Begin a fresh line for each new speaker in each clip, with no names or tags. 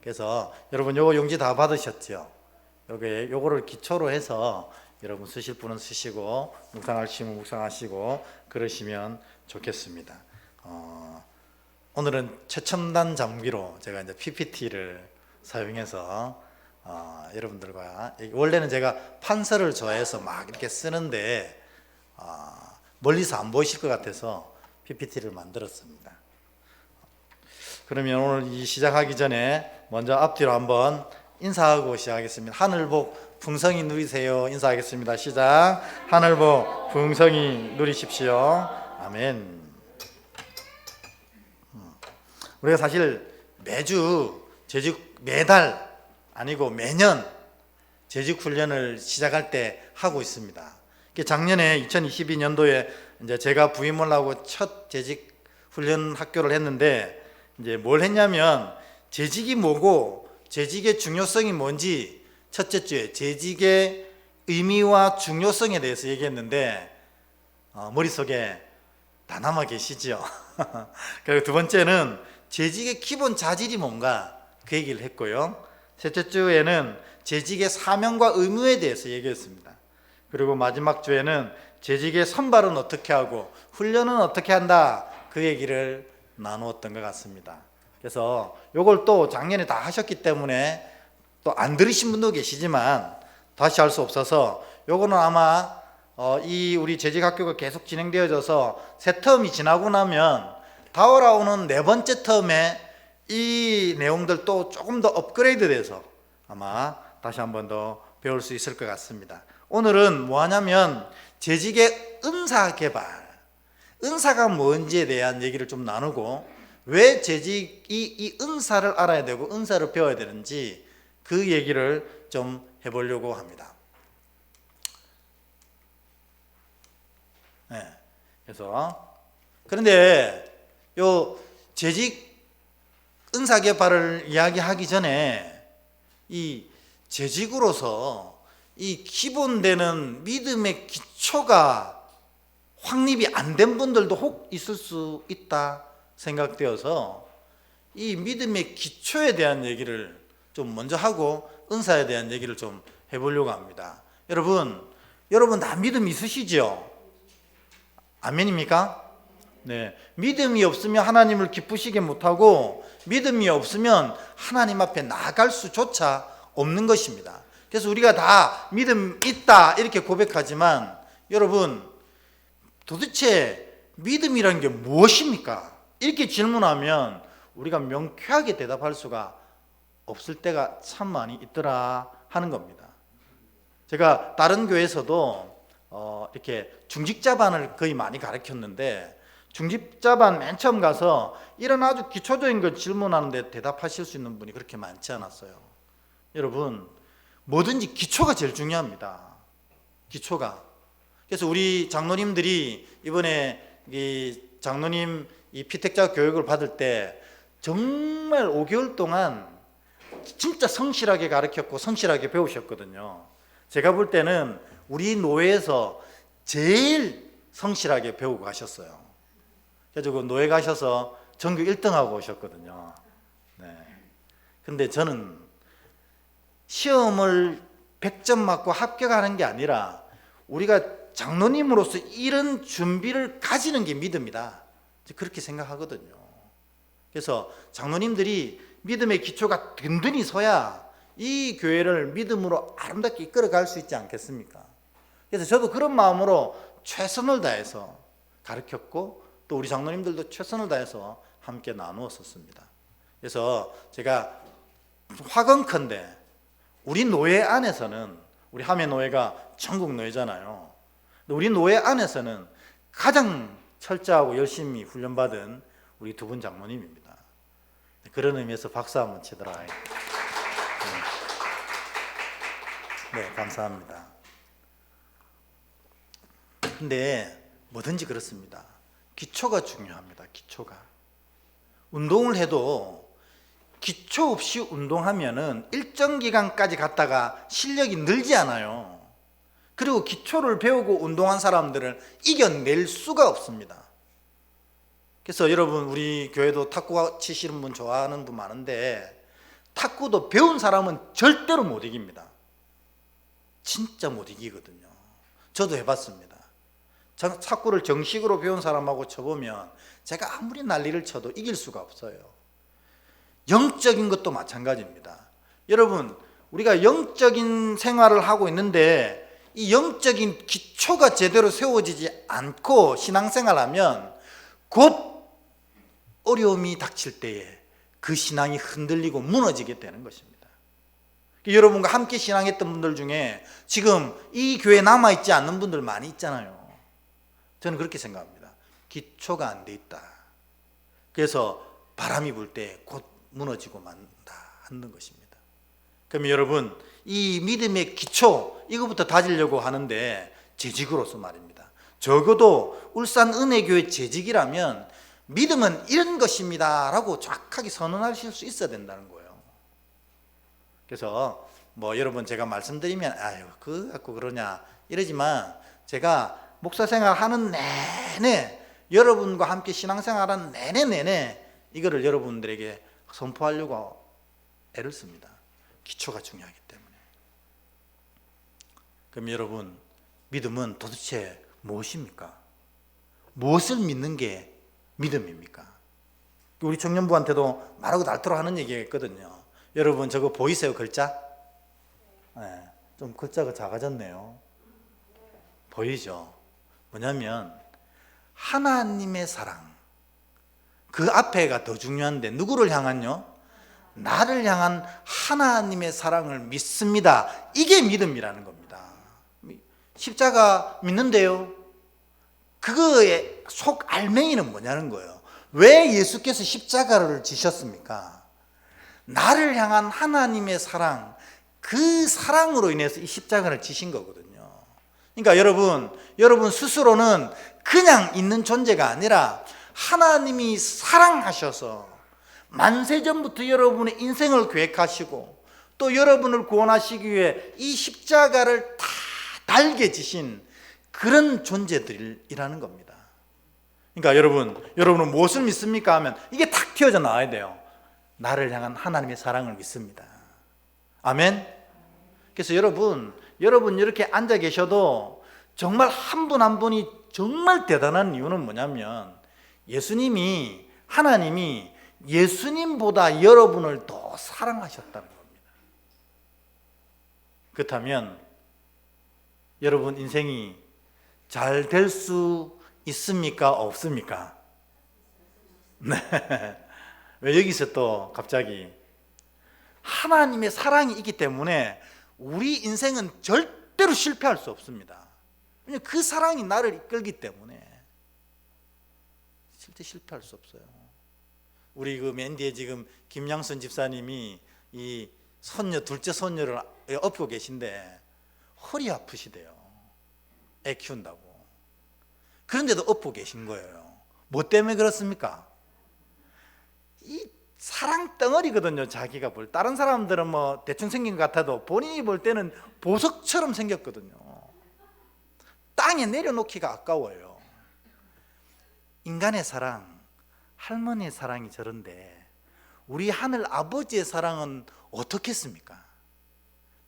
그래서 여러분 요거 용지 다 받으셨죠? 요거를 기초로 해서 여러분 쓰실 분은 쓰시고 묵상하시면 묵상하시고 그러시면 좋겠습니다. 오늘은 최첨단 장비로 제가 이제 PPT를 사용해서 여러분들과, 원래는 제가 판서를 좋아해서 막 이렇게 쓰는데 멀리서 안 보이실 것 같아서 PPT를 만들었습니다. 그러면 오늘 이 시작하기 전에 먼저 앞뒤로 한번 인사하고 시작하겠습니다. 하늘복 풍성히 누리세요. 인사하겠습니다. 시작. 하늘복 풍성히 누리십시오. 아멘. 우리가 사실 매달 아니고 매년 재직 훈련을 시작할 때 하고 있습니다. 작년에 2022년도에 이제 제가 부임을 하고 첫 재직 훈련 학교를 했는데, 이제 뭘 했냐면 재직이 뭐고 재직의 중요성이 뭔지 첫째 주에 재직의 의미와 중요성에 대해서 얘기했는데 머릿속에 다 남아 계시죠? 그리고 두 번째는 재직의 기본 자질이 뭔가 그 얘기를 했고요. 셋째 주에는 재직의 사명과 의무에 대해서 얘기했습니다. 그리고 마지막 주에는 재직의 선발은 어떻게 하고 훈련은 어떻게 한다, 그 얘기를 나누었던 것 같습니다. 그래서 요걸 또 작년에 다 하셨기 때문에 또 안 들으신 분도 계시지만 다시 할 수 없어서 요거는 아마 이 우리 재직학교가 계속 진행되어져서 새 텀이 지나고 나면 다가오는 네 번째 텀에 이 내용들 또 조금 더 업그레이드 돼서 아마 다시 한 번 더 배울 수 있을 것 같습니다. 오늘은 뭐 하냐면 재직의 은사 개발, 은사가 뭔지에 대한 얘기를 좀 나누고, 왜 재직이 이 은사를 알아야 되고 은사를 배워야 되는지 그 얘기를 좀 해보려고 합니다. 네. 그런데 요 재직 은사 개발을 이야기하기 전에 이 재직으로서 이 기본되는 믿음의 기초가 확립이 안 된 분들도 혹 있을 수 있다 생각되어서 이 믿음의 기초에 대한 얘기를 좀 먼저 하고 은사에 대한 얘기를 좀 해보려고 합니다. 여러분 다 믿음 있으시죠? 아멘입니까? 네. 믿음이 없으면 하나님을 기쁘시게 못하고 믿음이 없으면 하나님 앞에 나아갈 수조차 없는 것입니다. 그래서 우리가 다 믿음 있다 이렇게 고백하지만, 여러분 도대체 믿음이라는 게 무엇입니까? 이렇게 질문하면 우리가 명쾌하게 대답할 수가 없을 때가 참 많이 있더라 하는 겁니다. 제가 다른 교회에서도 이렇게 중직자반을 거의 많이 가르쳤는데, 중직자반 맨 처음 가서 이런 아주 기초적인 걸 질문하는데 대답하실 수 있는 분이 그렇게 많지 않았어요. 여러분 뭐든지 기초가 제일 중요합니다. 기초가. 그래서 우리 장로님들이 이번에 이 장로님 이 피택자 교육을 받을 때 정말 5개월 동안 진짜 성실하게 가르쳤고 성실하게 배우셨거든요. 제가 볼 때는 우리 노회에서 제일 성실하게 배우고 가셨어요. 그래서 그 노회 가셔서 전교 1등하고 오셨거든요. 네. 근데 저는 시험을 100점 맞고 합격하는 게 아니라 우리가 장로님으로서 이런 준비를 가지는 게 믿음이다, 그렇게 생각하거든요. 그래서 장로님들이 믿음의 기초가 든든히 서야 이 교회를 믿음으로 아름답게 이끌어갈 수 있지 않겠습니까? 그래서 저도 그런 마음으로 최선을 다해서 가르쳤고, 또 우리 장로님들도 최선을 다해서 함께 나누었었습니다. 그래서 제가 화건컨대 우리 노예 안에서는, 우리 함의 노예가 전국 노예잖아요. 우리 노예 안에서는 가장 철저하고 열심히 훈련받은 우리 두 분 장로님입니다. 그런 의미에서 박수 한번 치더라. 네, 감사합니다. 근데 뭐든지 그렇습니다. 기초가 중요합니다. 기초가. 운동을 해도 기초 없이 운동하면은 일정 기간까지 갔다가 실력이 늘지 않아요. 그리고 기초를 배우고 운동한 사람들을 이겨낼 수가 없습니다. 그래서 여러분 우리 교회도 탁구 치시는 분 좋아하는 분 많은데, 탁구도 배운 사람은 절대로 못 이깁니다. 진짜 못 이기거든요. 저도 해봤습니다. 탁구를 정식으로 배운 사람하고 쳐보면 제가 아무리 난리를 쳐도 이길 수가 없어요. 영적인 것도 마찬가지입니다. 여러분, 우리가 영적인 생활을 하고 있는데 이 영적인 기초가 제대로 세워지지 않고 신앙생활하면 곧 어려움이 닥칠 때에 그 신앙이 흔들리고 무너지게 되는 것입니다. 여러분과 함께 신앙했던 분들 중에 지금 이 교회에 남아있지 않는 분들 많이 있잖아요. 저는 그렇게 생각합니다. 기초가 안 돼 있다. 그래서 바람이 불 때 곧 무너지고 만다 하는 것입니다. 그럼 여러분, 이 믿음의 기초, 이거부터 다지려고 하는데 재직으로서 말입니다. 적어도 울산 은혜교회 재직이라면 믿음은 이런 것입니다 라고 정확하게 선언하실 수 있어야 된다는 거예요. 그래서 여러분, 제가 말씀드리면 아유 그거 갖고 그러냐 이러지만, 제가 목사 생활하는 내내, 여러분과 함께 신앙생활하는 내내 이거를 여러분들에게 선포하려고 애를 씁니다. 기초가 중요하기 때문에. 그럼 여러분, 믿음은 도대체 무엇입니까? 무엇을 믿는 게 믿음입니까? 우리 청년부한테도 말하고 닳도록 하는 얘기가 있거든요. 여러분, 저거 보이세요? 글자? 네, 좀 글자가 작아졌네요. 보이죠? 뭐냐면 하나님의 사랑, 그 앞에가 더 중요한데, 누구를 향한요? 나를 향한 하나님의 사랑을 믿습니다. 이게 믿음이라는 겁니다. 십자가 믿는데요, 그거의 속 알맹이는 뭐냐는 거예요. 왜 예수께서 십자가를 지셨습니까? 나를 향한 하나님의 사랑, 그 사랑으로 인해서 이 십자가를 지신 거거든요. 그러니까 여러분 스스로는 그냥 있는 존재가 아니라 하나님이 사랑하셔서 만세전부터 여러분의 인생을 계획하시고 또 여러분을 구원하시기 위해 이 십자가를 다 달게 지신 그런 존재들이라는 겁니다. 그러니까 여러분은 무엇을 믿습니까 하면 이게 탁 튀어져 나와야 돼요. 나를 향한 하나님의 사랑을 믿습니다. 아멘. 그래서 여러분 이렇게 앉아 계셔도 정말 한 분 한 분이 정말 대단한 이유는 뭐냐면, 하나님이 예수님보다 여러분을 더 사랑하셨다는 겁니다. 그렇다면 여러분 인생이 잘 될 수 있습니까? 없습니까? 네. 왜 여기서 또 갑자기? 하나님의 사랑이 있기 때문에 우리 인생은 절대로 실패할 수 없습니다. 왜냐하면 그 사랑이 나를 이끌기 때문에 절대 실패할 수 없어요. 우리 그 맨디에 지금 김양선 집사님이 이 둘째 손녀를 업고 계신데 허리 아프시대요. 애 키운다고. 그런데도 업고 계신 거예요. 뭐 때문에 그렇습니까? 이 사랑 덩어리거든요. 자기가 다른 사람들은 대충 생긴 것 같아도 본인이 볼 때는 보석처럼 생겼거든요. 땅에 내려놓기가 아까워요. 인간의 사랑, 할머니의 사랑이 저런데 우리 하늘 아버지의 사랑은 어떻겠습니까?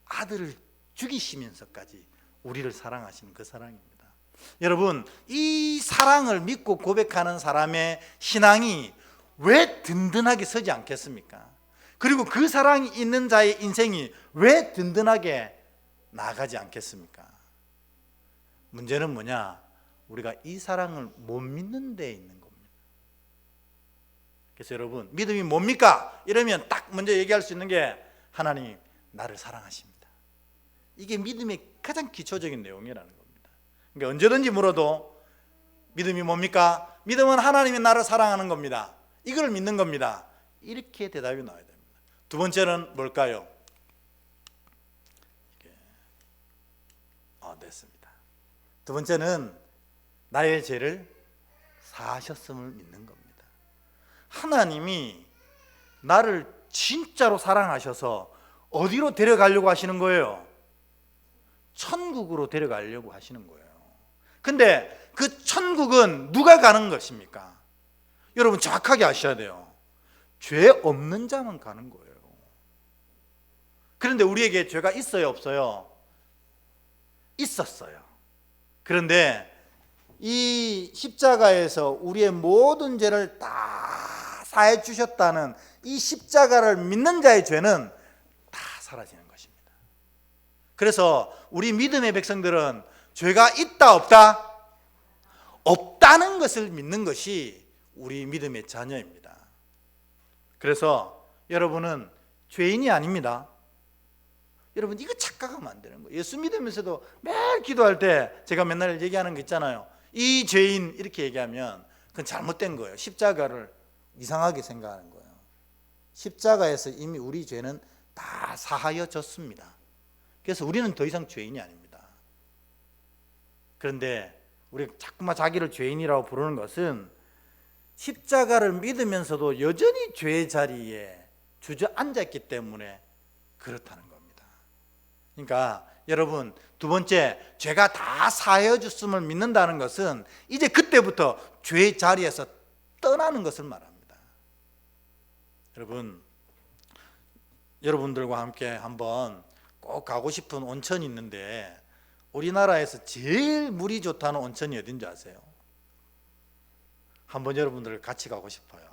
아들을 죽이시면서까지 우리를 사랑하시는 그 사랑입니다. 여러분, 이 사랑을 믿고 고백하는 사람의 신앙이 왜 든든하게 서지 않겠습니까? 그리고 그 사랑이 있는 자의 인생이 왜 든든하게 나아가지 않겠습니까? 문제는 뭐냐? 우리가 이 사랑을 못 믿는 데 있는 겁니다. 그래서 여러분, 믿음이 뭡니까? 이러면 딱 먼저 얘기할 수 있는 게 하나님 나를 사랑하십니다. 이게 믿음의 가장 기초적인 내용이라는 겁니다. 그러니까 언제든지 물어도 믿음이 뭡니까? 믿음은 하나님이 나를 사랑하는 겁니다. 이걸 믿는 겁니다. 이렇게 대답이 나와야 됩니다. 두 번째는 뭘까요? 됐습니다. 두 번째는 나의 죄를 사하셨음을 믿는 겁니다. 하나님이 나를 진짜로 사랑하셔서 어디로 데려가려고 하시는 거예요? 천국으로 데려가려고 하시는 거예요. 근데 그 천국은 누가 가는 것입니까? 여러분 정확하게 아셔야 돼요. 죄 없는 자만 가는 거예요. 그런데 우리에게 죄가 있어요, 없어요? 있었어요. 그런데 이 십자가에서 우리의 모든 죄를 다 사해 주셨다는 이 십자가를 믿는 자의 죄는 다 사라지는 것입니다. 그래서 우리 믿음의 백성들은 죄가 있다 없다? 없다는 것을 믿는 것이 우리 믿음의 자녀입니다. 그래서 여러분은 죄인이 아닙니다. 여러분 이거 착각하면 안 되는 거예요. 예수 믿으면서도 매일 기도할 때 제가 맨날 얘기하는 거 있잖아요. 이 죄인 이렇게 얘기하면 그건 잘못된 거예요. 십자가를 이상하게 생각하는 거예요. 십자가에서 이미 우리 죄는 다 사하여졌습니다. 그래서 우리는 더 이상 죄인이 아닙니다. 그런데 우리가 자꾸만 자기를 죄인이라고 부르는 것은 십자가를 믿으면서도 여전히 죄의 자리에 주저앉아 있기 때문에 그렇다는 겁니다. 그러니까 여러분, 두 번째, 죄가 다 사하여 줬음을 믿는다는 것은 이제 그때부터 죄의 자리에서 떠나는 것을 말합니다. 여러분들과 함께 한번 꼭 가고 싶은 온천이 있는데 우리나라에서 제일 물이 좋다는 온천이 어딘지 아세요? 한번 여러분들 같이 가고 싶어요.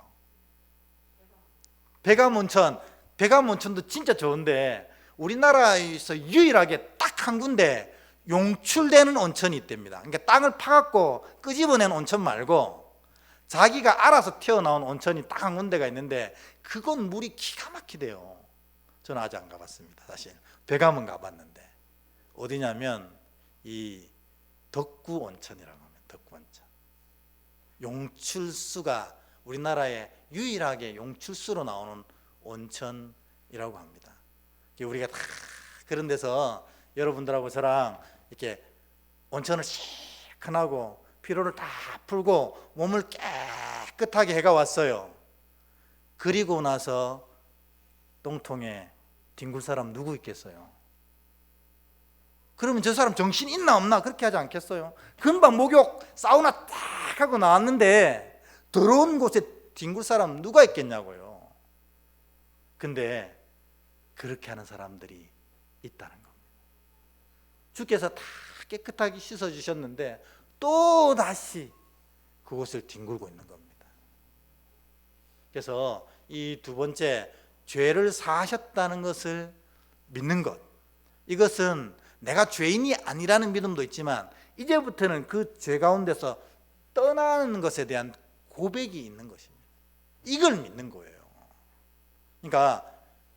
백암온천도 진짜 좋은데 우리나라에서 유일하게 딱 한 군데 용출되는 온천이 있답니다. 그러니까 땅을 파갖고 끄집어낸 온천 말고 자기가 알아서 튀어나온 온천이 딱 한 군데가 있는데 그건 물이 기가 막히대요. 저는 아직 안 가봤습니다. 사실 백암은 가봤는데 어디냐면 이 덕구 온천이라고 합니다. 덕구 온천. 용출수가 우리나라에 유일하게 용출수로 나오는 온천이라고 합니다. 우리가 다 그런 데서 여러분들하고 저랑 이렇게 온천을 시원하고 피로를 다 풀고 몸을 깨끗하게 해가 왔어요. 그리고 나서 똥통에 뒹굴 사람 누구 있겠어요? 그러면 저 사람 정신 있나 없나 그렇게 하지 않겠어요? 금방 목욕 사우나 딱 하고 나왔는데 더러운 곳에 뒹굴 사람 누가 있겠냐고요. 근데 그렇게 하는 사람들이 있다는 겁니다. 주께서 다 깨끗하게 씻어주셨는데 또 다시 그곳을 뒹굴고 있는 겁니다. 그래서 이 두 번째, 죄를 사하셨다는 것을 믿는 것, 이것은 내가 죄인이 아니라는 믿음도 있지만 이제부터는 그 죄 가운데서 떠나는 것에 대한 고백이 있는 것입니다. 이걸 믿는 거예요. 그러니까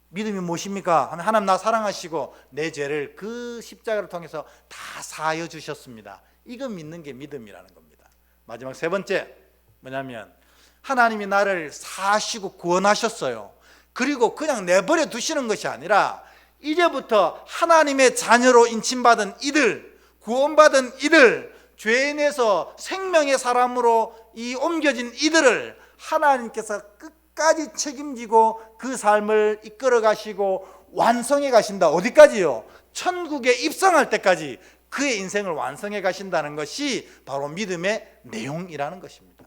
믿음이 무엇입니까? 하나님 나 사랑하시고 내 죄를 그 십자가를 통해서 다 사하여 주셨습니다. 이거 믿는 게 믿음이라는 겁니다. 마지막 세 번째 뭐냐면 하나님이 나를 사하시고 구원하셨어요. 그리고 그냥 내버려 두시는 것이 아니라 이제부터 하나님의 자녀로 인침받은 이들, 구원받은 이들, 죄인에서 생명의 사람으로 옮겨진 이들을 하나님께서 끝까지 책임지고 그 삶을 이끌어 가시고 완성해 가신다. 어디까지요? 천국에 입성할 때까지 그의 인생을 완성해 가신다는 것이 바로 믿음의 내용이라는 것입니다.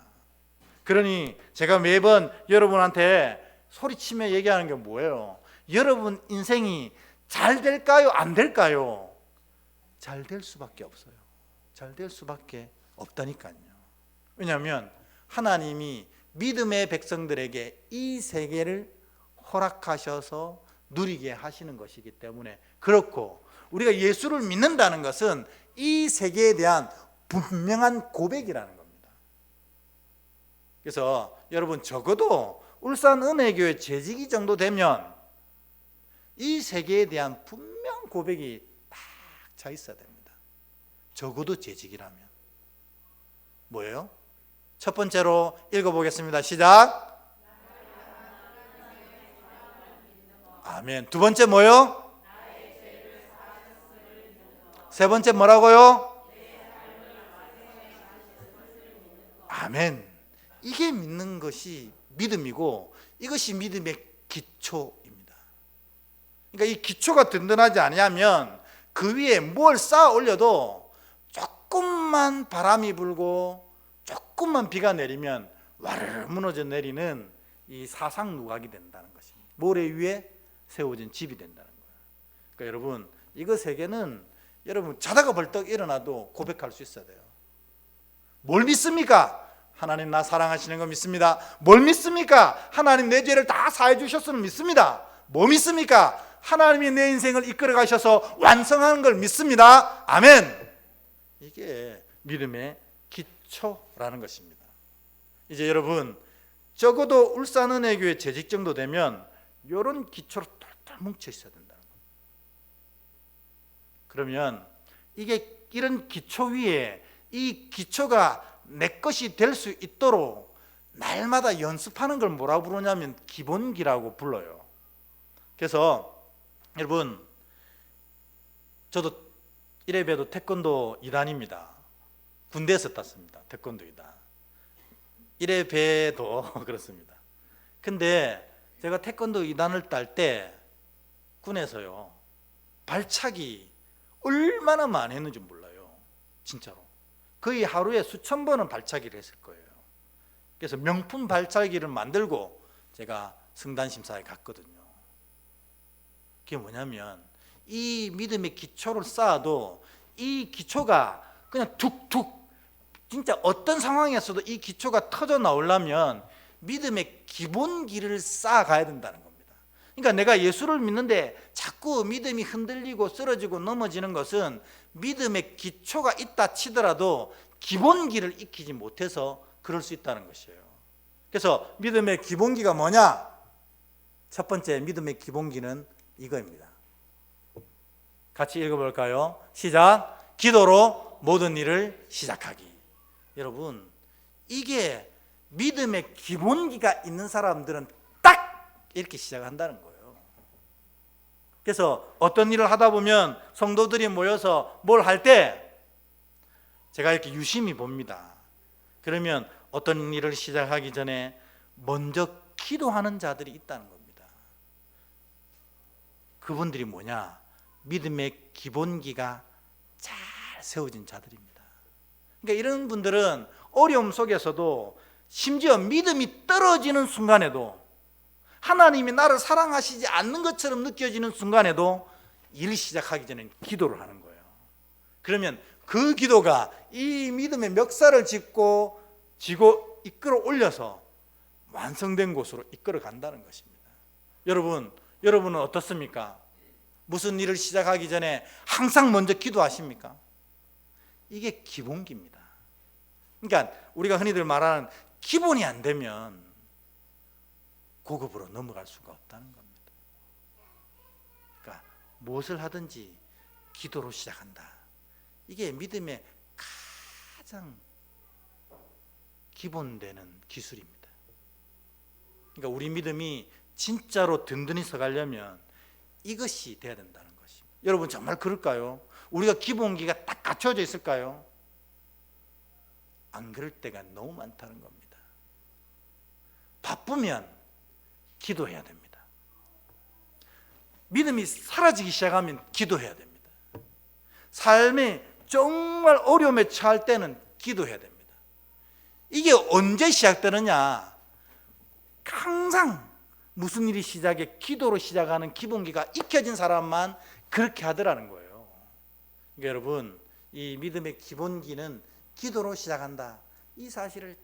그러니 제가 매번 여러분한테 소리치며 얘기하는 게 뭐예요? 여러분 인생이 잘 될까요? 안 될까요? 잘 될 수밖에 없어요. 잘 될 수밖에 없다니까요. 왜냐하면 하나님이 믿음의 백성들에게 이 세계를 허락하셔서 누리게 하시는 것이기 때문에 그렇고, 우리가 예수를 믿는다는 것은 이 세계에 대한 분명한 고백이라는 겁니다. 그래서 여러분 적어도 울산 은혜교회 재직이 정도 되면 이 세계에 대한 분명 고백이 딱 차 있어야 됩니다. 적어도 재직이라면. 뭐예요? 첫 번째로 읽어보겠습니다. 시작. 아멘. 두 번째 뭐요? 세 번째 뭐라고요? 아멘. 이게 믿는 것이 믿음이고 이것이 믿음의 기초입니다. 그러니까 이 기초가 든든하지 않으면 그 위에 뭘 쌓아 올려도 조금만 바람이 불고 조금만 비가 내리면 와르르 무너져 내리는 이 사상 누각이 된다는 것입니다. 모래 위에 세워진 집이 된다는 거예요. 그러니까 여러분, 이거 세 개는 여러분 자다가 벌떡 일어나도 고백할 수 있어야 돼요. 뭘 믿습니까? 하나님 나 사랑하시는 거 믿습니다. 뭘 믿습니까? 하나님 내 죄를 다 사해 주셨으면 믿습니다. 뭐 믿습니까? 하나님이 내 인생을 이끌어 가셔서 완성하는 걸 믿습니다. 아멘. 이게 믿음의 기초라는 것입니다. 이제 여러분, 적어도 울산은혜교회 재직 정도 되면 이런 기초로 똘똘 뭉쳐 있어야 된다는 거예요. 그러면 이게 이런 기초 위에 이 기초가 내 것이 될 수 있도록 날마다 연습하는 걸 뭐라고 부르냐면 기본기라고 불러요. 그래서 여러분, 저도 이래봬도 태권도 2단입니다. 군대에서 땄습니다. 태권도 2단. 이래봬도 그렇습니다. 근데 제가 태권도 2단을 딸 때 군에서요, 발차기 얼마나 많이 했는지 몰라요. 진짜로. 거의 하루에 수천 번은 발차기를 했을 거예요. 그래서 명품 발차기를 만들고 제가 승단 심사에 갔거든요. 그게 뭐냐면 이 믿음의 기초를 쌓아도 이 기초가 그냥 툭툭, 진짜 어떤 상황에서도 이 기초가 터져 나오려면 믿음의 기본기를 쌓아가야 된다는 겁니다. 그러니까 내가 예수를 믿는데 자꾸 믿음이 흔들리고 쓰러지고 넘어지는 것은 믿음의 기초가 있다 치더라도 기본기를 익히지 못해서 그럴 수 있다는 것이에요. 그래서 믿음의 기본기가 뭐냐? 첫 번째 믿음의 기본기는 이거입니다. 같이 읽어볼까요? 시작. 기도로 모든 일을 시작하기. 여러분, 이게 믿음의 기본기가 있는 사람들은 딱 이렇게 시작한다는 거예요. 그래서 어떤 일을 하다 보면 성도들이 모여서 뭘 할 때 제가 이렇게 유심히 봅니다. 그러면 어떤 일을 시작하기 전에 먼저 기도하는 자들이 있다는 겁니다. 그분들이 뭐냐? 믿음의 기본기가 잘 세워진 자들입니다. 그러니까 이런 분들은 어려움 속에서도 심지어 믿음이 떨어지는 순간에도, 하나님이 나를 사랑하시지 않는 것처럼 느껴지는 순간에도 일을 시작하기 전에 기도를 하는 거예요. 그러면 그 기도가 이 믿음의 멱살을 쥐고 이끌어 올려서 완성된 곳으로 이끌어 간다는 것입니다. 여러분은 어떻습니까? 무슨 일을 시작하기 전에 항상 먼저 기도하십니까? 이게 기본기입니다. 그러니까 우리가 흔히들 말하는 기본이 안 되면 고급으로 넘어갈 수가 없다는 겁니다. 그러니까 무엇을 하든지 기도로 시작한다. 이게 믿음의 가장 기본되는 기술입니다. 그러니까 우리 믿음이 진짜로 든든히 서가려면 이것이 돼야 된다는 것입니다. 여러분, 정말 그럴까요? 우리가 기본기가 딱 갖춰져 있을까요? 안 그럴 때가 너무 많다는 겁니다. 바쁘면 기도해야 됩니다. 믿음이 사라지기 시작하면 기도해야 됩니다. 삶이 정말 어려움에 처할 때는 기도해야 됩니다. 이게 언제 시작되느냐? 항상 무슨 일이 시작해 기도로 시작하는 기본기가 익혀진 사람만 그렇게 하더라는 거예요. 그러니까 여러분, 이 믿음의 기본기는 기도로 시작한다. 이 사실을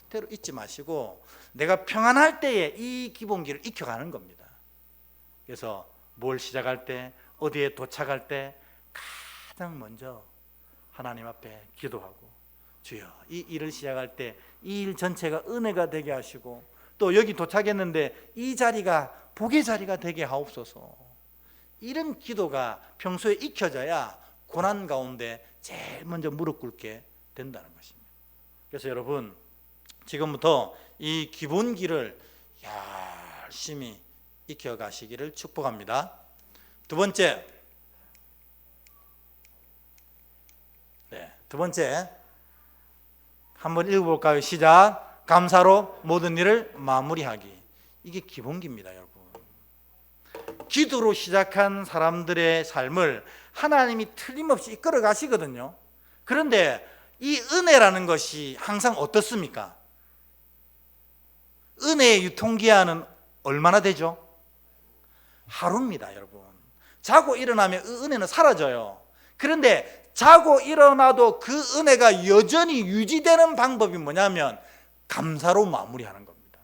절대로 잊지 마시고 내가 평안할 때에 이 기본기를 익혀가는 겁니다. 그래서 뭘 시작할 때, 어디에 도착할 때 가장 먼저 하나님 앞에 기도하고, 주여, 이 일을 시작할 때 이 일 전체가 은혜가 되게 하시고, 또 여기 도착했는데 이 자리가 복의 자리가 되게 하옵소서. 이런 기도가 평소에 익혀져야 고난 가운데 제일 먼저 무릎 꿇게 된다는 것입니다. 그래서 여러분, 지금부터 이 기본기를 열심히 익혀가시기를 축복합니다. 두 번째, 한번 읽어볼까요? 시작. 감사로 모든 일을 마무리하기. 이게 기본기입니다, 여러분. 기도로 시작한 사람들의 삶을 하나님이 틀림없이 이끌어 가시거든요. 그런데 이 은혜라는 것이 항상 어떻습니까? 은혜의 유통기한은 얼마나 되죠? 하루입니다, 여러분. 자고 일어나면 그 은혜는 사라져요. 그런데 자고 일어나도 그 은혜가 여전히 유지되는 방법이 뭐냐면 감사로 마무리하는 겁니다.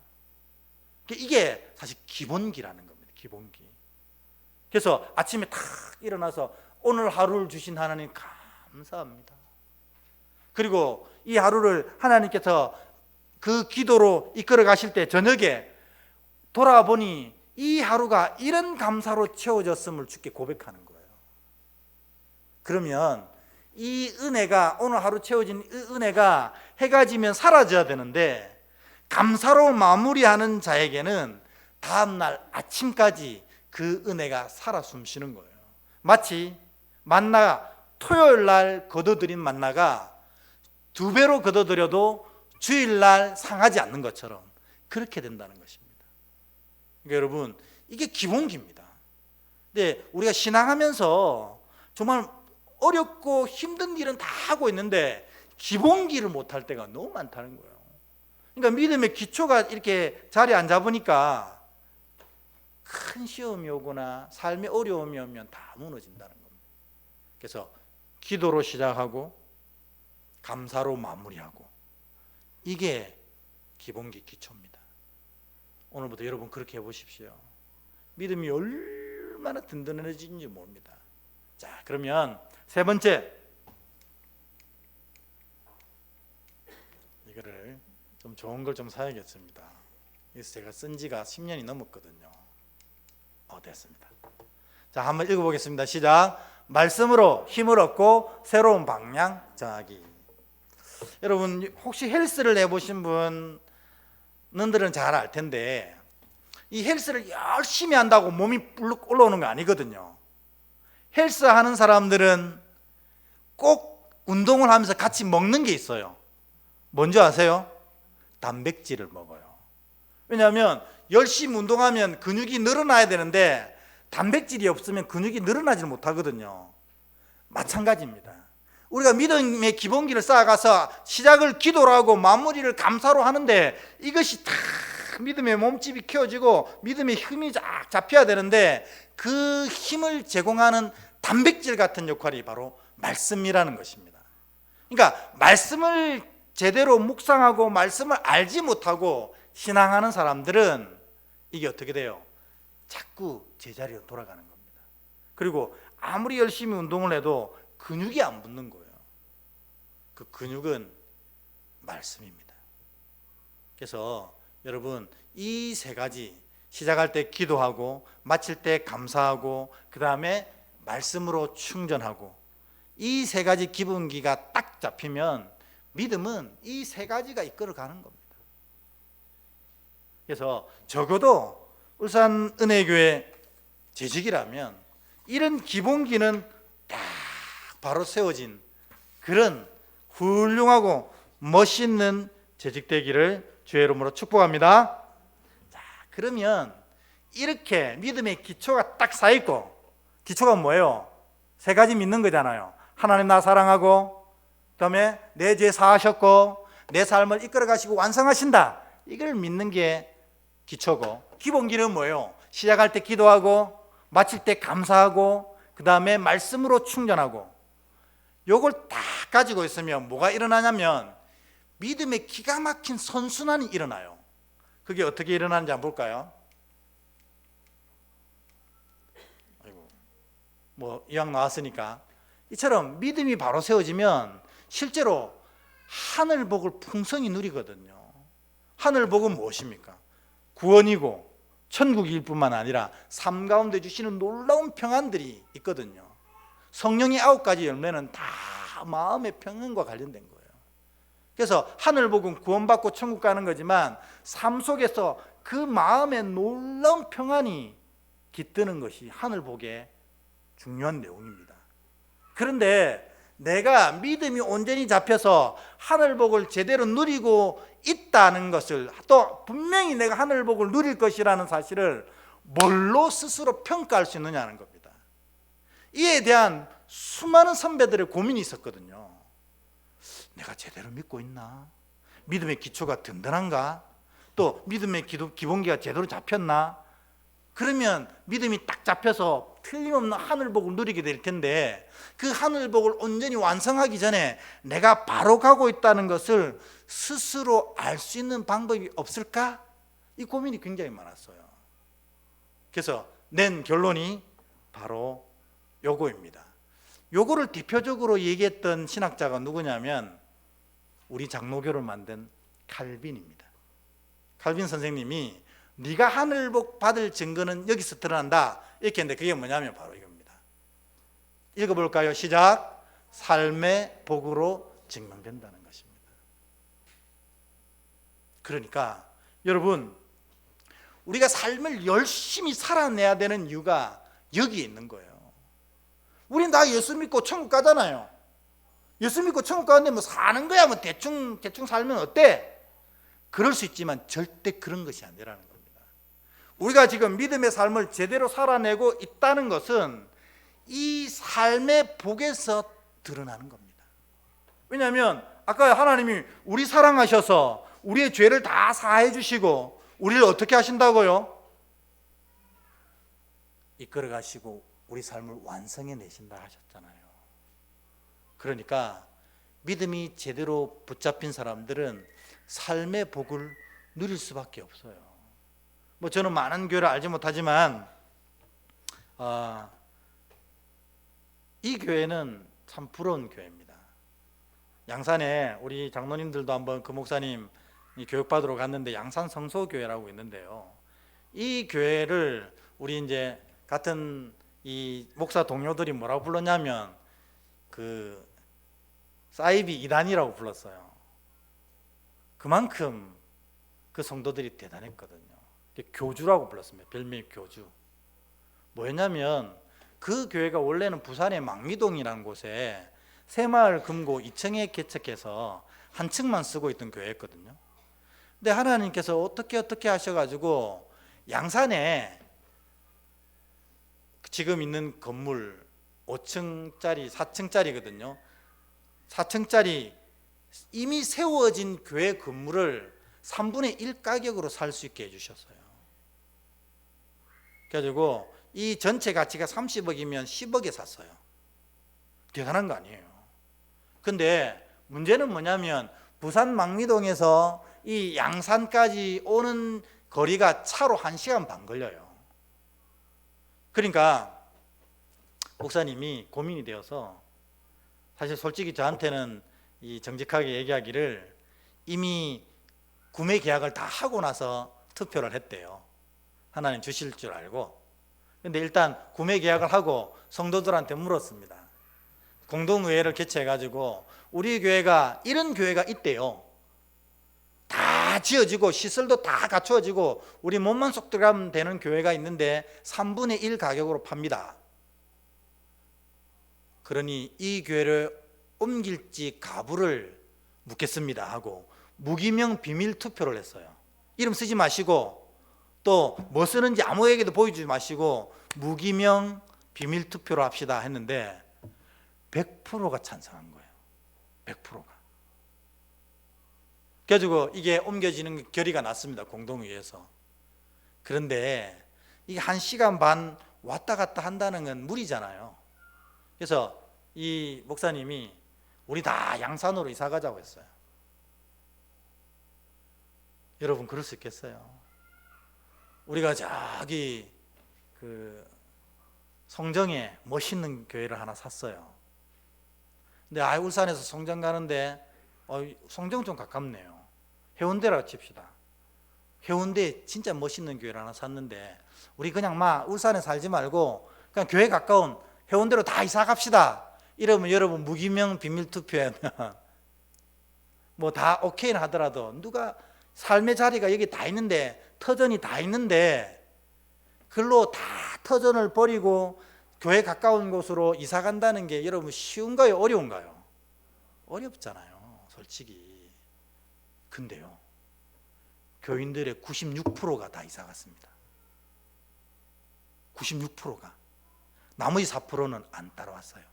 이게 사실 기본기라는 겁니다. 기본기. 그래서 아침에 탁 일어나서 오늘 하루를 주신 하나님 감사합니다. 그리고 이 하루를 하나님께서 그 기도로 이끌어 가실 때 저녁에 돌아보니 이 하루가 이런 감사로 채워졌음을 주께 고백하는 거예요. 그러면 이 은혜가, 오늘 하루 채워진 이 은혜가 해가 지면 사라져야 되는데 감사로 마무리하는 자에게는 다음날 아침까지 그 은혜가 살아 숨쉬는 거예요. 마치 만나, 토요일 날 거둬들인 만나가 2배로 거둬들여도 주일날 상하지 않는 것처럼 그렇게 된다는 것입니다. 그러니까 여러분, 이게 기본기입니다. 근데 우리가 신앙하면서 정말 어렵고 힘든 일은 다 하고 있는데 기본기를 못할 때가 너무 많다는 거예요. 그러니까 믿음의 기초가 이렇게 자리 안 잡으니까 큰 시험이 오거나 삶의 어려움이 오면 다 무너진다는 겁니다. 그래서 기도로 시작하고 감사로 마무리하고, 이게 기본기 기초입니다. 오늘부터 여러분 그렇게 해보십시오. 믿음이 얼마나 든든해지는지 모릅니다. 자, 그러면 세 번째, 이거를 좀 좋은 걸 좀 사야겠습니다. 그래서 제가 쓴 지가 10년이 넘었거든요. 됐습니다. 자, 한번 읽어보겠습니다. 시작. 말씀으로 힘을 얻고 새로운 방향 정하기. 여러분, 혹시 헬스를 해보신 분들은 잘 알 텐데 이 헬스를 열심히 한다고 몸이 불룩 올라오는 거 아니거든요. 헬스하는 사람들은 꼭 운동을 하면서 같이 먹는 게 있어요. 뭔지 아세요? 단백질을 먹어요. 왜냐하면 열심히 운동하면 근육이 늘어나야 되는데 단백질이 없으면 근육이 늘어나지 못하거든요. 마찬가지입니다. 우리가 믿음의 기본기를 쌓아가서 시작을 기도로 하고 마무리를 감사로 하는데 이것이 다 믿음의 몸집이 키워지고 믿음의 힘이 쫙 잡혀야 되는데 그 힘을 제공하는 단백질 같은 역할이 바로 말씀이라는 것입니다. 그러니까 말씀을 제대로 묵상하고 말씀을 알지 못하고 신앙하는 사람들은 이게 어떻게 돼요? 자꾸 제자리로 돌아가는 겁니다. 그리고 아무리 열심히 운동을 해도 근육이 안 붙는 거예요. 그 근육은 말씀입니다. 그래서 여러분, 이 세 가지, 시작할 때 기도하고 마칠 때 감사하고 그 다음에 말씀으로 충전하고, 이 세 가지 기본기가 딱 잡히면 믿음은 이 세 가지가 이끌어가는 겁니다. 그래서 적어도 울산 은혜교회 재직이라면 이런 기본기는 딱 바로 세워진 그런 훌륭하고 멋있는 재직되기를 주의 이름으로 축복합니다. 자, 그러면 이렇게 믿음의 기초가 딱 쌓이고, 기초가 뭐예요? 세 가지 믿는 거잖아요. 하나님 나 사랑하고, 그 다음에 내 죄 사하셨고 내 삶을 이끌어 가시고 완성하신다, 이걸 믿는 게 기초고, 기본기는 뭐예요? 시작할 때 기도하고 마칠 때 감사하고 그 다음에 말씀으로 충전하고, 요걸 다 가지고 있으면 뭐가 일어나냐면 믿음의 기가 막힌 선순환이 일어나요. 그게 어떻게 일어나는지 한번 볼까요? 뭐 이왕 나왔으니까, 이처럼 믿음이 바로 세워지면 실제로 하늘복을 풍성히 누리거든요. 하늘복은 무엇입니까? 구원이고 천국일 뿐만 아니라 삶 가운데 주시는 놀라운 평안들이 있거든요. 성령의 9가지 열매는 다 마음의 평안과 관련된 거예요. 그래서 하늘복은 구원받고 천국 가는 거지만 삶 속에서 그 마음의 놀라운 평안이 깃드는 것이 하늘복의 중요한 내용입니다. 그런데 내가 믿음이 온전히 잡혀서 하늘복을 제대로 누리고 있다는 것을, 또 분명히 내가 하늘복을 누릴 것이라는 사실을 뭘로 스스로 평가할 수 있느냐는 겁니다. 이에 대한 수많은 선배들의 고민이 있었거든요. 내가 제대로 믿고 있나? 믿음의 기초가 든든한가? 또 믿음의 기본기가 제대로 잡혔나? 그러면 믿음이 딱 잡혀서 틀림없는 하늘복을 누리게 될 텐데 그 하늘복을 온전히 완성하기 전에 내가 바로 가고 있다는 것을 스스로 알 수 있는 방법이 없을까? 이 고민이 굉장히 많았어요. 그래서 낸 결론이 바로 요거입니다. 요거를 대표적으로 얘기했던 신학자가 누구냐면 우리 장로교를 만든 칼빈입니다. 칼빈 선생님이 네가 하늘복 받을 증거는 여기서 드러난다 이렇게 했는데 그게 뭐냐면 바로 이겁니다. 읽어볼까요? 시작. 삶의 복으로 증명된다는 것입니다. 그러니까 여러분, 우리가 삶을 열심히 살아내야 되는 이유가 여기에 있는 거예요. 우린 다 예수 믿고 천국 가잖아요. 예수 믿고 천국 가는데 뭐 사는 거야 뭐 대충 살면 어때? 그럴 수 있지만 절대 그런 것이 아니라는 겁니다. 우리가 지금 믿음의 삶을 제대로 살아내고 있다는 것은 이 삶의 복에서 드러나는 겁니다. 왜냐하면 아까 하나님이 우리 사랑하셔서 우리의 죄를 다 사해 주시고 우리를 어떻게 하신다고요? 이끌어 가시고 우리 삶을 완성해 내신다 하셨잖아요. 그러니까 믿음이 제대로 붙잡힌 사람들은 삶의 복을 누릴 수밖에 없어요. 뭐 저는 많은 교회를 알지 못하지만 이 교회는 참 부러운 교회입니다. 양산에 우리 장로님들도 한번 그 목사님 교육받으러 갔는데 양산 성소교회라고 있는데요. 이 교회를 우리 이제 같은 이 목사 동료들이 뭐라고 불렀냐면 그 사이비 이단이라고 불렀어요. 그만큼 그 성도들이 대단했거든요. 교주라고 불렀습니다. 별명이 교주. 뭐였냐면 그 교회가 원래는 부산의 망미동이라는 곳에 새마을 금고 2층에 개척해서 한 층만 쓰고 있던 교회였거든요. 근데 하나님께서 어떻게 하셔가지고 양산에 지금 있는 건물 5층짜리 4층짜리거든요. 4층짜리 이미 세워진 교회 건물을 3분의 1 가격으로 살 수 있게 해주셨어요. 그래가지고 이 전체 가치가 30억이면 10억에 샀어요. 대단한 거 아니에요. 근데 문제는 뭐냐면 부산 망미동에서 이 양산까지 오는 거리가 차로 1시간 반 걸려요. 그러니까 목사님이 고민이 되어서 사실 솔직히 저한테는 이 정직하게 얘기하기를 이미 구매 계약을 다 하고 나서 투표를 했대요. 하나님 주실 줄 알고. 근데 일단 구매 계약을 하고 성도들한테 물었습니다. 공동의회를 개최해가지고 우리 교회가 이런 교회가 있대요. 다 지어지고 시설도 다 갖추어지고 우리 몸만 쏙 들어가면 되는 교회가 있는데 3분의 1 가격으로 팝니다. 그러니 이 교회를 옮길지 가부를 묻겠습니다 하고 무기명 비밀 투표를 했어요. 이름 쓰지 마시고 또 뭐 쓰는지 아무에게도 보여주지 마시고 무기명 비밀 투표로 합시다 했는데 100%가 찬성한 거예요. 100%가. 그래가지고 이게 옮겨지는 결의가 났습니다. 공동회의에서. 그런데 이게 1시간 반 왔다 갔다 한다는 건 무리잖아요. 그래서 이 목사님이 우리 다 양산으로 이사 가자고 했어요. 여러분 그럴 수 있겠어요? 우리가 저기 그 송정에 멋있는 교회를 하나 샀어요. 근데 울산에서 송정 가는데 송정 좀 가깝네요. 해운대라고 칩시다. 해운대에 진짜 멋있는 교회를 하나 샀는데 우리 그냥 막 울산에 살지 말고 그냥 교회 가까운 해운대로 다 이사 갑시다. 이러면 여러분 무기명 비밀 투표하면 뭐 다 오케이는 하더라도 누가 삶의 자리가 여기 다 있는데 터전이 다 있는데 글로 다 터전을 버리고 교회 가까운 곳으로 이사 간다는 게 여러분 쉬운가요? 어려운가요? 어렵잖아요, 솔직히. 근데요, 교인들의 96%가 다 이사 갔습니다. 96%가. 나머지 4%는 안 따라왔어요.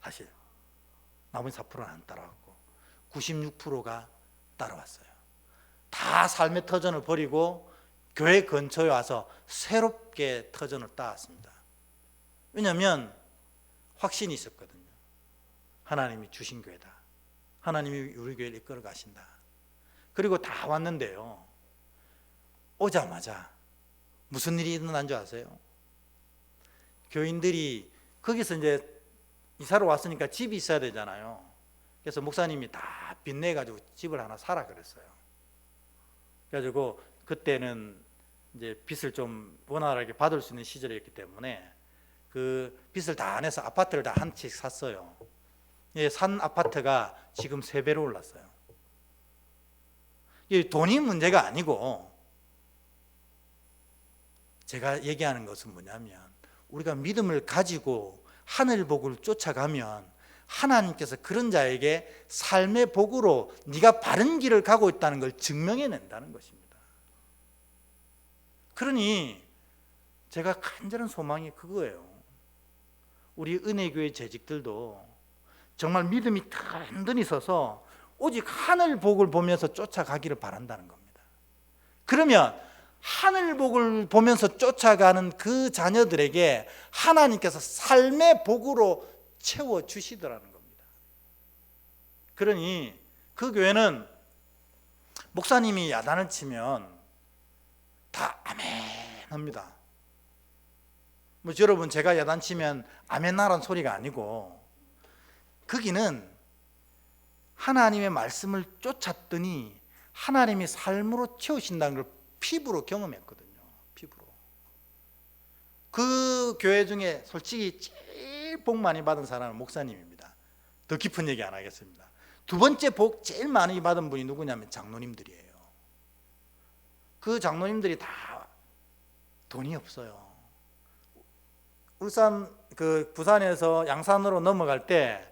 사실 나머지 4%는 안 따라왔고 96%가 따라왔어요. 다 삶의 터전을 버리고 교회 근처에 와서 새롭게 터전을 따왔습니다. 왜냐하면 확신이 있었거든요. 하나님이 주신 교회다. 하나님이 우리 교회를 이끌어 가신다. 그리고 다 왔는데요, 오자마자 무슨 일이 일어난 줄 아세요? 교인들이 거기서 이제 이사를 왔으니까 집이 있어야 되잖아요. 그래서 목사님이 다 빚내가지고 집을 하나 사라 그랬어요. 그래가지고 그때는 이제 빚을 좀 원활하게 받을 수 있는 시절이었기 때문에 그 빚을 다 내서 아파트를 다 한 채 샀어요. 예, 산 아파트가 지금 3배로 올랐어요. 이 돈이 문제가 아니고, 제가 얘기하는 것은 뭐냐면, 우리가 믿음을 가지고 하늘 복을 쫓아가면 하나님께서 그런 자에게 삶의 복으로 네가 바른 길을 가고 있다는 걸 증명해낸다는 것입니다. 그러니 제가 간절한 소망이 그거예요. 우리 은혜교회 재직들도 정말 믿음이 든든히 서서 오직 하늘 복을 보면서 쫓아가기를 바란다는 겁니다. 그러면 하늘 복을 보면서 쫓아가는 그 자녀들에게 하나님께서 삶의 복으로 채워주시더라는 겁니다. 그러니 그 교회는 목사님이 야단을 치면 다 아멘 합니다. 뭐 여러분, 제가 야단 치면 아멘 하라는 소리가 아니고, 거기는 하나님의 말씀을 쫓았더니 하나님이 삶으로 채우신다는 걸 피부로 경험했거든요. 피부로. 그 교회 중에 솔직히 제일 복 많이 받은 사람은 목사님입니다. 더 깊은 얘기 안 하겠습니다. 두 번째 복 제일 많이 받은 분이 누구냐면 장로님들이에요. 그 장로님들이 다 돈이 없어요. 울산 부산에서 양산으로 넘어갈 때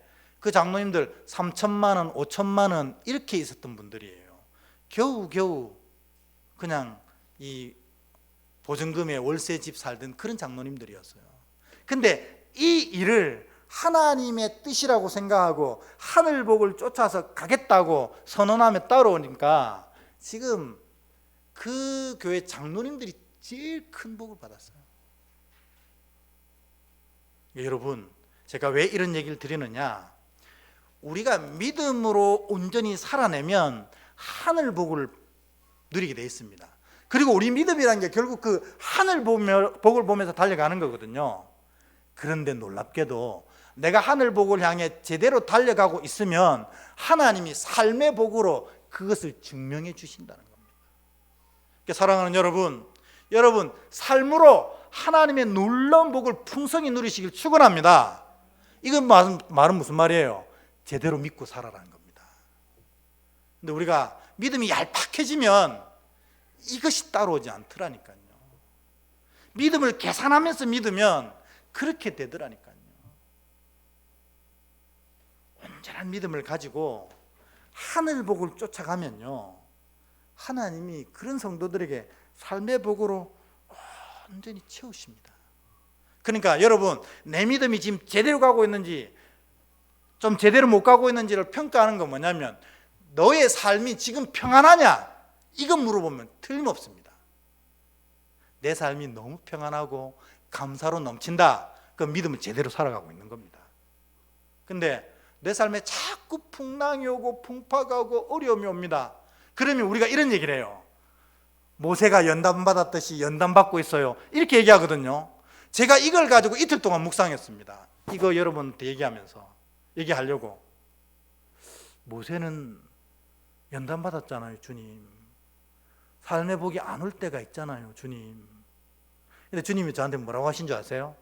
그 장로님들 3천만 원, 5천만 원 이렇게 있었던 분들이에요. 겨우겨우 그냥 이 보증금에 월세 집 살던 그런 장로님들이었어요. 근데 이 일을 하나님의 뜻이라고 생각하고 하늘 복을 쫓아서 가겠다고 선언하며 따라오니까 지금 그 교회 장로님들이 제일 큰 복을 받았어요. 여러분, 제가 왜 이런 얘기를 드리느냐, 우리가 믿음으로 온전히 살아내면 하늘 복을 누리게 되어 있습니다. 그리고 우리 믿음이라는 게 결국 그 하늘 복을 보면서 달려가는 거거든요. 그런데 놀랍게도 내가 하늘 복을 향해 제대로 달려가고 있으면 하나님이 삶의 복으로 그것을 증명해 주신다는 겁니다. 그러니까 사랑하는 여러분 삶으로 하나님의 놀라운 복을 풍성히 누리시길 축원합니다. 이건 말은 무슨 말이에요? 제대로 믿고 살아라는 겁니다. 근데 우리가 믿음이 얄팍해지면 이것이 따라오지 않더라니까요. 믿음을 계산하면서 믿으면 그렇게 되더라니까요. 온전한 믿음을 가지고 하늘 복을 쫓아가면요, 하나님이 그런 성도들에게 삶의 복으로 온전히 채우십니다. 그러니까 여러분, 내 믿음이 지금 제대로 가고 있는지 좀 제대로 못 가고 있는지를 평가하는 건 뭐냐면, 너의 삶이 지금 평안하냐? 이건 물어보면 틀림없습니다. 내 삶이 너무 평안하고 감사로 넘친다, 그 믿음을 제대로 살아가고 있는 겁니다. 근데 내 삶에 자꾸 풍랑이 오고 풍파가 오고 어려움이 옵니다. 그러면 우리가 이런 얘기를 해요. 모세가 연단받았듯이 연단받고 있어요, 이렇게 얘기하거든요. 제가 이걸 가지고 이틀 동안 묵상했습니다. 이거 여러분한테 얘기하려고. 모세는 연단받았잖아요, 주님. 삶의 복이 안 올 때가 있잖아요, 주님. 근데 주님이 저한테 뭐라고 하신 줄 아세요?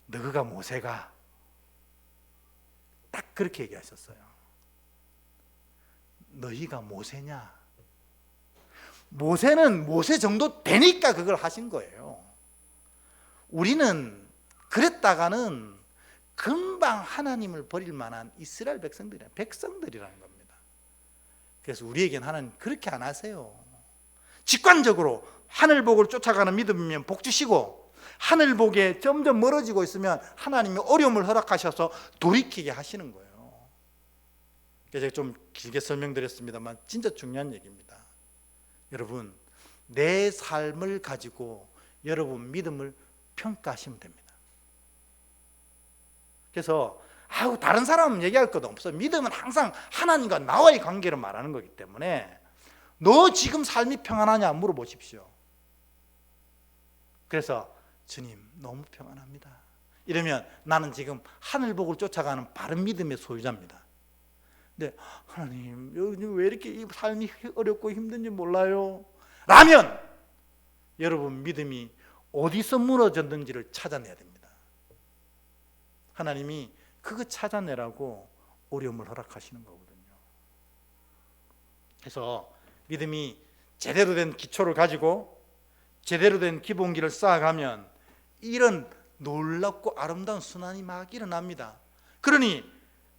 너가 모세가, 딱 그렇게 얘기하셨어요. 너희가 모세냐? 모세는 모세 정도 되니까 그걸 하신 거예요. 우리는 그랬다가는 금방 하나님을 버릴 만한 이스라엘 백성들이라는 겁니다. 그래서 우리에게는 하나님 그렇게 안 하세요. 직관적으로 하늘 복을 쫓아가는 믿음이면 복 주시고, 하늘 복에 점점 멀어지고 있으면 하나님이 어려움을 허락하셔서 돌이키게 하시는 거예요. 제가 좀 길게 설명드렸습니다만 진짜 중요한 얘기입니다. 여러분, 내 삶을 가지고 여러분 믿음을 평가하시면 됩니다. 그래서 다른 사람은 얘기할 것도 없어요. 믿음은 항상 하나님과 나와의 관계를 말하는 거기 때문에 너 지금 삶이 평안하냐 물어보십시오. 그래서 주님 너무 평안합니다. 이러면 나는 지금 하늘복을 쫓아가는 바른 믿음의 소유자입니다. 근데 하나님 요즘 왜 이렇게 이 삶이 어렵고 힘든지 몰라요 라면 여러분 믿음이 어디서 무너졌는지를 찾아내야 됩니다. 하나님이 그거 찾아내라고 어려움을 허락하시는 거거든요. 그래서 믿음이 제대로 된 기초를 가지고 제대로 된 기본기를 쌓아가면 이런 놀랍고 아름다운 순환이 막 일어납니다. 그러니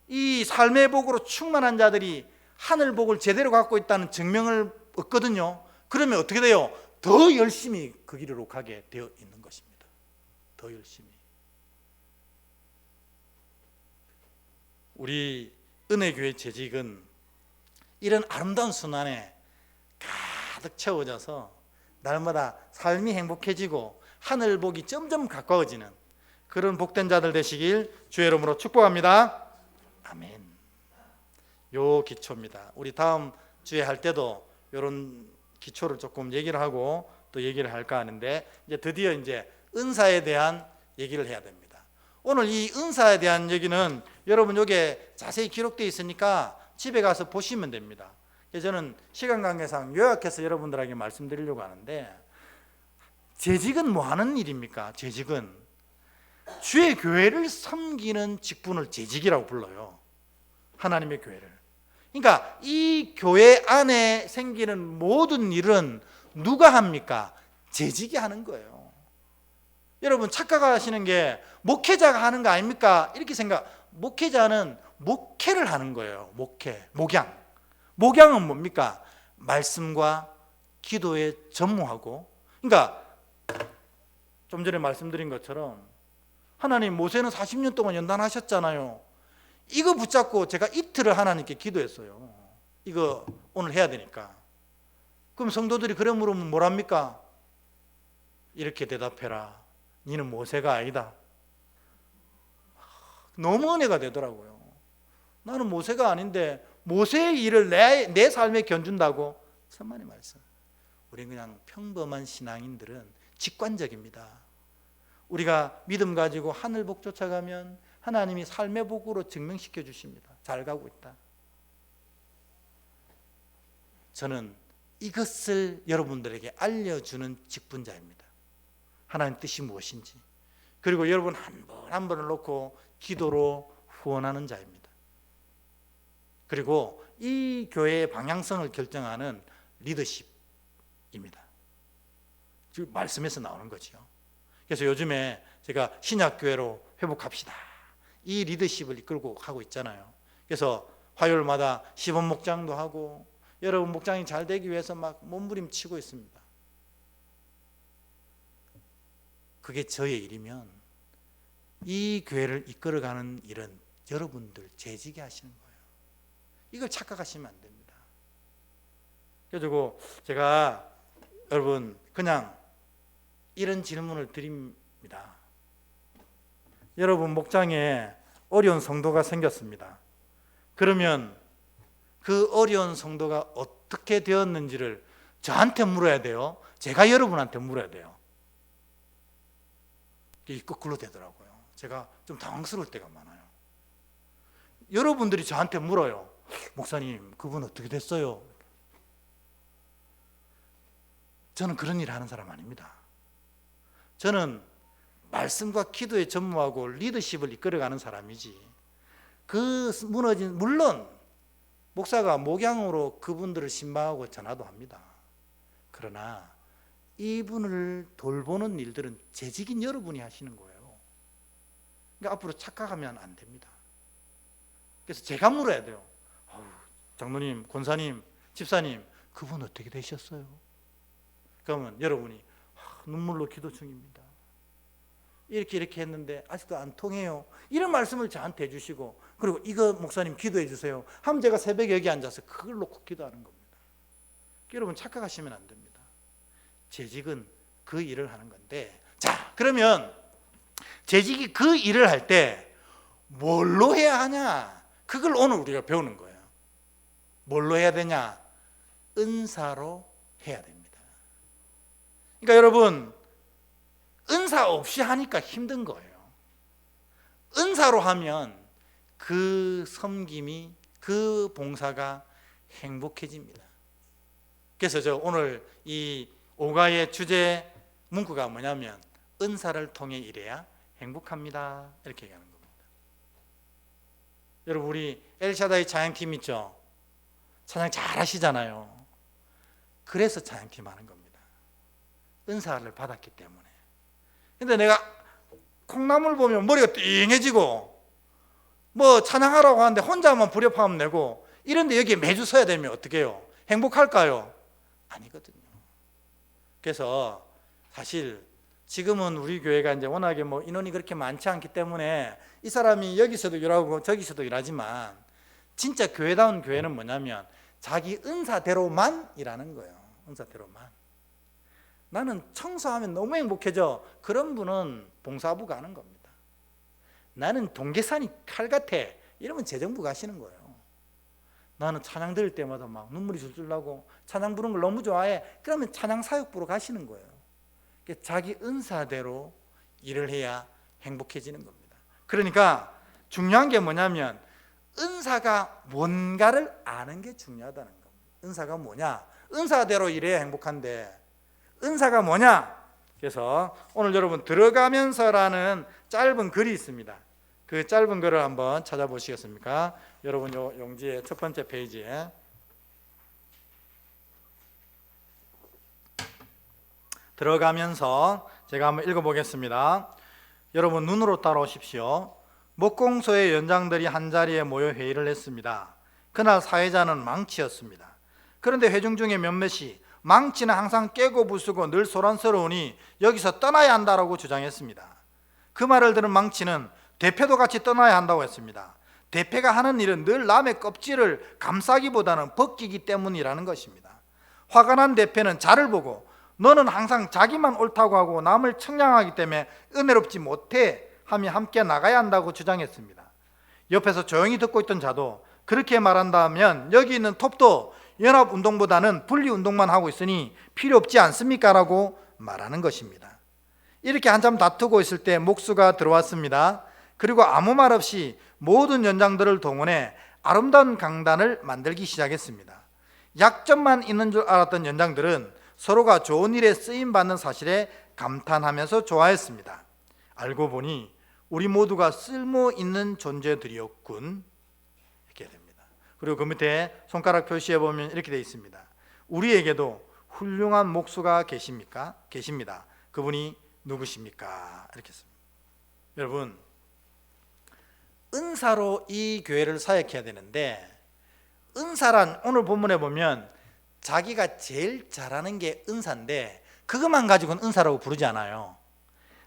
이 삶의 복으로 충만한 자들이 하늘 복을 제대로 갖고 있다는 증명을 얻거든요. 그러면 어떻게 돼요? 더 열심히 그 길로 가게 되어 있는 것입니다. 더 열심히. 우리 은혜교회 재직은 이런 아름다운 순환에 가득 채워져서 날마다 삶이 행복해지고 하늘복이 점점 가까워지는 그런 복된 자들 되시길 주의 이름으로 축복합니다. 아멘. 요 기초입니다. 우리 다음 주에 할 때도 이런 기초를 조금 얘기를 하고 또 얘기를 할까 하는데 이제 드디어 이제 은사에 대한 얘기를 해야 됩니다. 오늘 이 은사에 대한 얘기는 여러분 여기에 자세히 기록되어 있으니까 집에 가서 보시면 됩니다. 저는 시간 관계상 요약해서 여러분들에게 말씀드리려고 하는데, 재직은 뭐 하는 일입니까? 재직은 주의 교회를 섬기는 직분을 재직이라고 불러요. 하나님의 교회를. 그러니까 이 교회 안에 생기는 모든 일은 누가 합니까? 재직이 하는 거예요. 여러분 착각하시는 게 목회자가 하는 거 아닙니까? 이렇게 목회자는 목회를 하는 거예요. 목양은 뭡니까? 말씀과 기도에 전무하고. 그러니까 좀 전에 말씀드린 것처럼 하나님 모세는 40년 동안 연단하셨잖아요. 이거 붙잡고 제가 이틀을 하나님께 기도했어요. 이거 오늘 해야 되니까. 그럼 성도들이 그래 물으면 뭐랍니까? 이렇게 대답해라. 너는 모세가 아니다. 너무 은혜가 되더라고요. 나는 모세가 아닌데 모세의 일을 내 삶에 견준다고? 천만의 말씀. 우리는 그냥 평범한 신앙인들은 직관적입니다. 우리가 믿음 가지고 하늘 복 쫓아가면 하나님이 삶의 복으로 증명시켜 주십니다. 잘 가고 있다. 저는 이것을 여러분들에게 알려주는 직분자입니다. 하나님 뜻이 무엇인지. 그리고 여러분 한 번 한 번을 놓고 기도로 후원하는 자입니다. 그리고 이 교회의 방향성을 결정하는 리더십입니다. 지금 말씀에서 나오는 거죠. 그래서 요즘에 제가 신약교회로 회복합시다, 이 리더십을 이끌고 가고 있잖아요. 그래서 화요일마다 시범 목장도 하고 여러분 목장이 잘 되기 위해서 막 몸부림치고 있습니다. 그게 저의 일이면 이 교회를 이끌어가는 일은 여러분들 재직이 하시는 거예요. 이걸 착각하시면 안 됩니다. 그래서 제가 여러분 그냥 이런 질문을 드립니다. 여러분 목장에 어려운 성도가 생겼습니다. 그러면 그 어려운 성도가 어떻게 되었는지를 저한테 물어야 돼요? 제가 여러분한테 물어야 돼요? 이게 거꾸로 되더라고요. 제가 좀 당황스러울 때가 많아요. 여러분들이 저한테 물어요. 목사님, 그분 어떻게 됐어요? 저는 그런 일을 하는 사람 아닙니다. 저는 말씀과 기도에 전무하고 리더십을 이끌어가는 사람이지, 그 무너진, 물론 목사가 목양으로 그분들을 신방하고 전화도 합니다. 그러나 이분을 돌보는 일들은 재직인 여러분이 하시는 거예요. 그러니까 앞으로 착각하면 안 됩니다. 그래서 제가 물어야 돼요. 장로님, 권사님, 집사님, 그분 어떻게 되셨어요? 그러면 여러분이 눈물로 기도 중입니다. 이렇게 했는데 아직도 안 통해요. 이런 말씀을 저한테 해주시고, 그리고 이거 목사님 기도해 주세요 하면 제가 새벽에 여기 앉아서 그걸 놓고 기도하는 겁니다. 여러분 착각하시면 안 됩니다. 재직은 그 일을 하는 건데, 자, 그러면 재직이 그 일을 할 때 뭘로 해야 하냐? 그걸 오늘 우리가 배우는 거예요. 뭘로 해야 되냐? 은사로 해야 됩니다. 그러니까 여러분, 은사 없이 하니까 힘든 거예요. 은사로 하면 그 섬김이, 그 봉사가 행복해집니다. 그래서 저 오늘 이 오가의 주제 문구가 뭐냐면 은사를 통해 일해야 행복합니다, 이렇게 얘기하는 겁니다. 여러분, 우리 엘샤다이 찬양팀 있죠? 찬양 잘 하시잖아요. 그래서 찬양팀 하는 겁니다. 은사를 받았기 때문에. 근데 내가 콩나물 보면 머리가 띵해지고 뭐 찬양하라고 하는데 혼자만 불협화음 내고 이런데 여기에 매주 서야 되면 어떻게 해요? 행복할까요? 아니거든요. 그래서 사실 지금은 우리 교회가 이제 워낙에 뭐 인원이 그렇게 많지 않기 때문에 이 사람이 여기서도 일하고 저기서도 일하지만 진짜 교회다운 교회는 뭐냐면 자기 은사대로만 일하는 거예요. 은사대로만. 나는 청소하면 너무 행복해져. 그런 분은 봉사부 가는 겁니다. 나는 동계산이 칼 같아. 이러면 재정부 가시는 거예요. 나는 찬양 들을 때마다 막 눈물이 줄줄 나고 찬양 부르는 걸 너무 좋아해. 그러면 찬양 사역부로 가시는 거예요. 자기 은사대로 일을 해야 행복해지는 겁니다. 그러니까 중요한 게 뭐냐면 은사가 뭔가를 아는 게 중요하다는 겁니다. 은사가 뭐냐? 은사대로 일해야 행복한데 은사가 뭐냐? 그래서 오늘 여러분 들어가면서라는 짧은 글이 있습니다. 그 짧은 글을 한번 찾아보시겠습니까? 여러분 요 용지의 첫 번째 페이지에 들어가면서 제가 한번 읽어보겠습니다. 여러분 눈으로 따라오십시오. 목공소의 연장들이 한자리에 모여 회의를 했습니다. 그날 사회자는 망치였습니다. 그런데 회중 중에 몇몇이 망치는 항상 깨고 부수고 늘 소란스러우니 여기서 떠나야 한다라고 주장했습니다. 그 말을 들은 망치는 대표도 같이 떠나야 한다고 했습니다. 대표가 하는 일은 늘 남의 껍질을 감싸기보다는 벗기기 때문이라는 것입니다. 화가 난 대표는 자를 보고 너는 항상 자기만 옳다고 하고 남을 청량하기 때문에 은혜롭지 못해 하며 함께 나가야 한다고 주장했습니다. 옆에서 조용히 듣고 있던 자도 그렇게 말한다면 여기 있는 톱도 연합운동보다는 분리운동만 하고 있으니 필요 없지 않습니까? 라고 말하는 것입니다. 이렇게 한참 다투고 있을 때 목수가 들어왔습니다. 그리고 아무 말 없이 모든 연장들을 동원해 아름다운 강단을 만들기 시작했습니다. 약점만 있는 줄 알았던 연장들은 서로가 좋은 일에 쓰임받는 사실에 감탄하면서 좋아했습니다. 알고 보니 우리 모두가 쓸모 있는 존재들이었군, 이렇게 됩니다. 그리고 그 밑에 손가락 표시해 보면 이렇게 되어 있습니다. 우리에게도 훌륭한 목수가 계십니까? 계십니다. 그분이 누구십니까? 이렇게 했습니다. 여러분, 은사로 이 교회를 사역해야 되는데 은사란 오늘 본문에 보면 자기가 제일 잘하는 게 은사인데 그것만 가지고는 은사라고 부르지 않아요.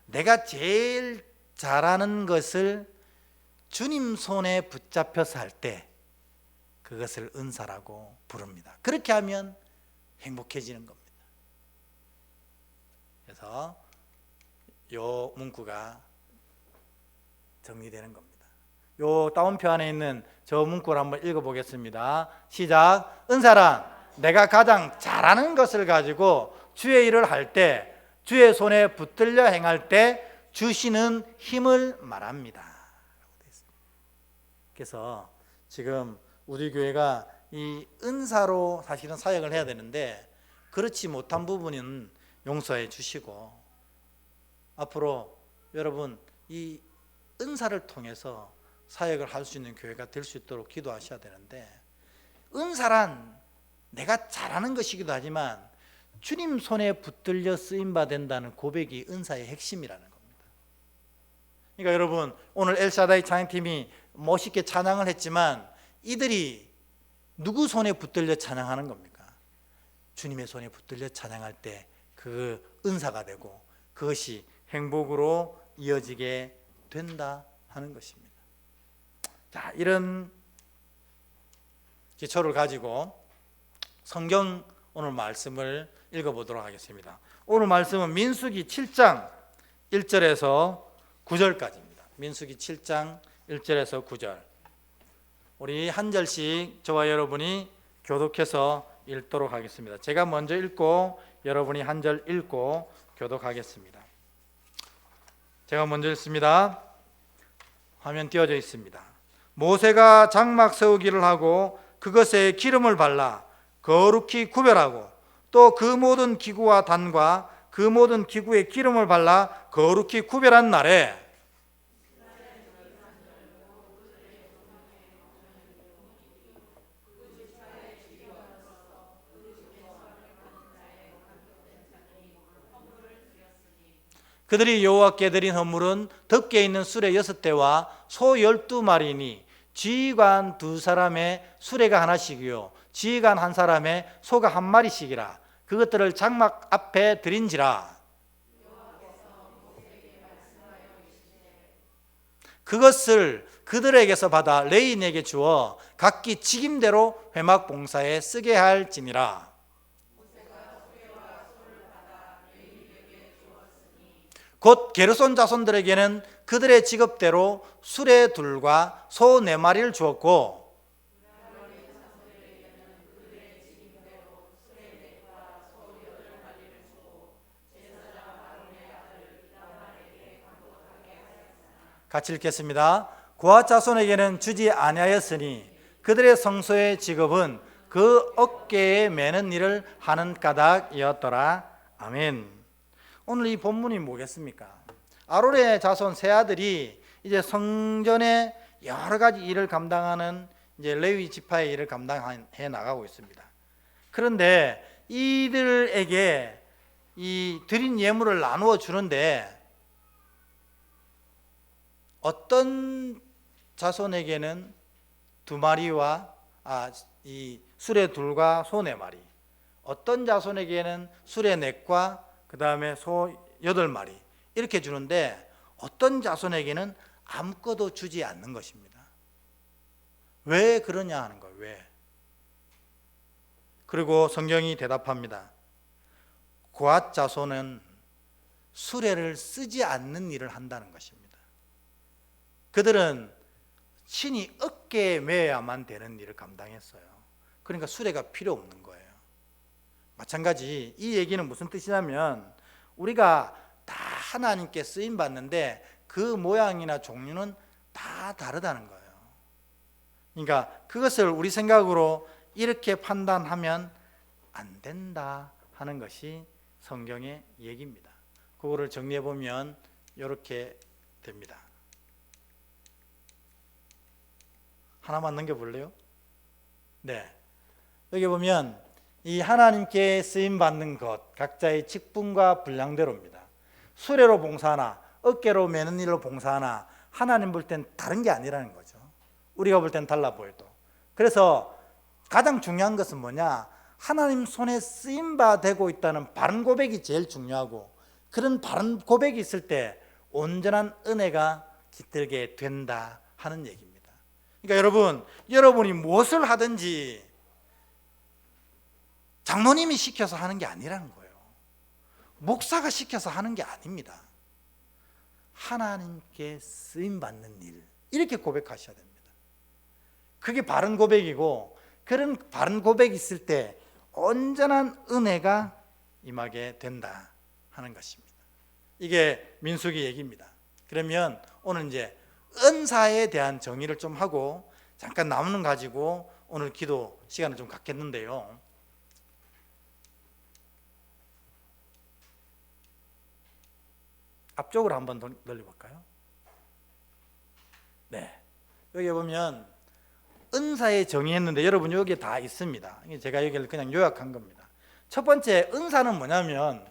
내가 제일 잘하는 것을 주님 손에 붙잡혀서 할 때 그것을 은사라고 부릅니다. 그렇게 하면 행복해지는 겁니다. 그래서 요 문구가 정리되는 겁니다. 요 다운표 안에 있는 저 문구를 한번 읽어보겠습니다. 시작. 은사란 내가 가장 잘하는 것을 가지고 주의 일을 할 때, 주의 손에 붙들려 행할 때 주시는 힘을 말합니다. 그래서 지금 우리 교회가 이 은사로 사실은 사역을 해야 되는데 그렇지 못한 부분은 용서해 주시고 앞으로 여러분 이 은사를 통해서 사역을 할 수 있는 교회가 될 수 있도록 기도하셔야 되는데 은사란 내가 잘하는 것이기도 하지만 주님 손에 붙들려 쓰임받는다는 고백이 은사의 핵심이라는 겁니다. 그러니까 여러분 오늘 엘샤다이 찬양팀이 멋있게 찬양을 했지만 이들이 누구 손에 붙들려 찬양하는 겁니까? 주님의 손에 붙들려 찬양할 때 그 은사가 되고 그것이 행복으로 이어지게 된다 하는 것입니다. 자, 이런 기초를 가지고 성경 오늘 말씀을 읽어보도록 하겠습니다. 오늘 말씀은 민수기 7장 1절에서 9절까지입니다. 민수기 7장 1절에서 9절. 우리 한 절씩 저와 여러분이 교독해서 읽도록 하겠습니다. 제가 먼저 읽고 여러분이 한 절 읽고 교독하겠습니다. 제가 먼저 읽습니다. 화면 띄워져 있습니다. 모세가 장막 세우기를 하고 그것에 기름을 발라 거룩히 구별하고 또 그 모든 기구와 단과 그 모든 기구에 기름을 발라 거룩히 구별한 날에 그들이 여호와께 드린 헌물은 덮개 있는 수레 6대와 소 12마리니 지휘관 2사람의 수레가 하나씩이요 지휘관 1사람의 소가 1마리씩이라. 그것들을 장막 앞에 드린지라. 그것을 그들에게서 받아 레위인에게 주어 각기 직임대로 회막 봉사에 쓰게 할지니라. 곧 게르손 자손들에게는 그들의 직업대로 수레 둘과 소 4마리를 주었고 같이 읽겠습니다. 고핫 자손에게는 주지 아니하였으니 그들의 성소의 직업은 그 어깨에 매는 일을 하는 까닭이었더라. 아멘. 오늘 이 본문이 뭐겠습니까? 아론의 자손 세 아들이 이제 성전의 여러 가지 일을 감당하는 이제 레위 지파의 일을 감당해 나가고 있습니다. 그런데 이들에게 이 드린 예물을 나누어 주는데 어떤 자손에게는 2마리와 이 수레 둘과 소 4마리, 어떤 자손에게는 수레 넷과 그 다음에 소 8마리 이렇게 주는데 어떤 자손에게는 아무것도 주지 않는 것입니다. 왜 그러냐 하는 거예요. 왜? 그리고 성경이 대답합니다. 고핫 자손은 수레를 쓰지 않는 일을 한다는 것입니다. 그들은 친히 어깨에 매야만 되는 일을 감당했어요. 그러니까 수레가 필요 없는 거예요. 마찬가지 이 얘기는 무슨 뜻이냐면 우리가 다 하나님께 쓰임 받는데 그 모양이나 종류는 다 다르다는 거예요. 그러니까 그것을 우리 생각으로 이렇게 판단하면 안 된다 하는 것이 성경의 얘기입니다. 그거를 정리해 보면 이렇게 됩니다. 하나만 넘겨볼래요? 네. 여기 보면 이 하나님께 쓰임받는 것 각자의 직분과 분량대로입니다. 수레로 봉사하나 어깨로 매는 일로 봉사하나 하나님 볼 땐 다른 게 아니라는 거죠. 우리가 볼 땐 달라 보여도. 그래서 가장 중요한 것은 뭐냐? 하나님 손에 쓰임받고 있다는 바른 고백이 제일 중요하고 그런 바른 고백이 있을 때 온전한 은혜가 깃들게 된다 하는 얘기입니다. 그러니까 여러분이 무엇을 하든지 장로님이 시켜서 하는 게 아니라는 거예요. 목사가 시켜서 하는 게 아닙니다. 하나님께 쓰임받는 일 이렇게 고백하셔야 됩니다. 그게 바른 고백이고 그런 바른 고백이 있을 때 온전한 은혜가 임하게 된다 하는 것입니다. 이게 민수기 얘기입니다. 그러면 오늘 이제 은사에 대한 정의를 좀 하고 잠깐 남는 가지고 오늘 기도 시간을 좀 갖겠는데요. 앞쪽으로 한번 돌려볼까요? 네. 여기 보면 은사에 정의했는데 여러분 여기에 다 있습니다. 제가 여기를 그냥 요약한 겁니다. 첫 번째 은사는 뭐냐면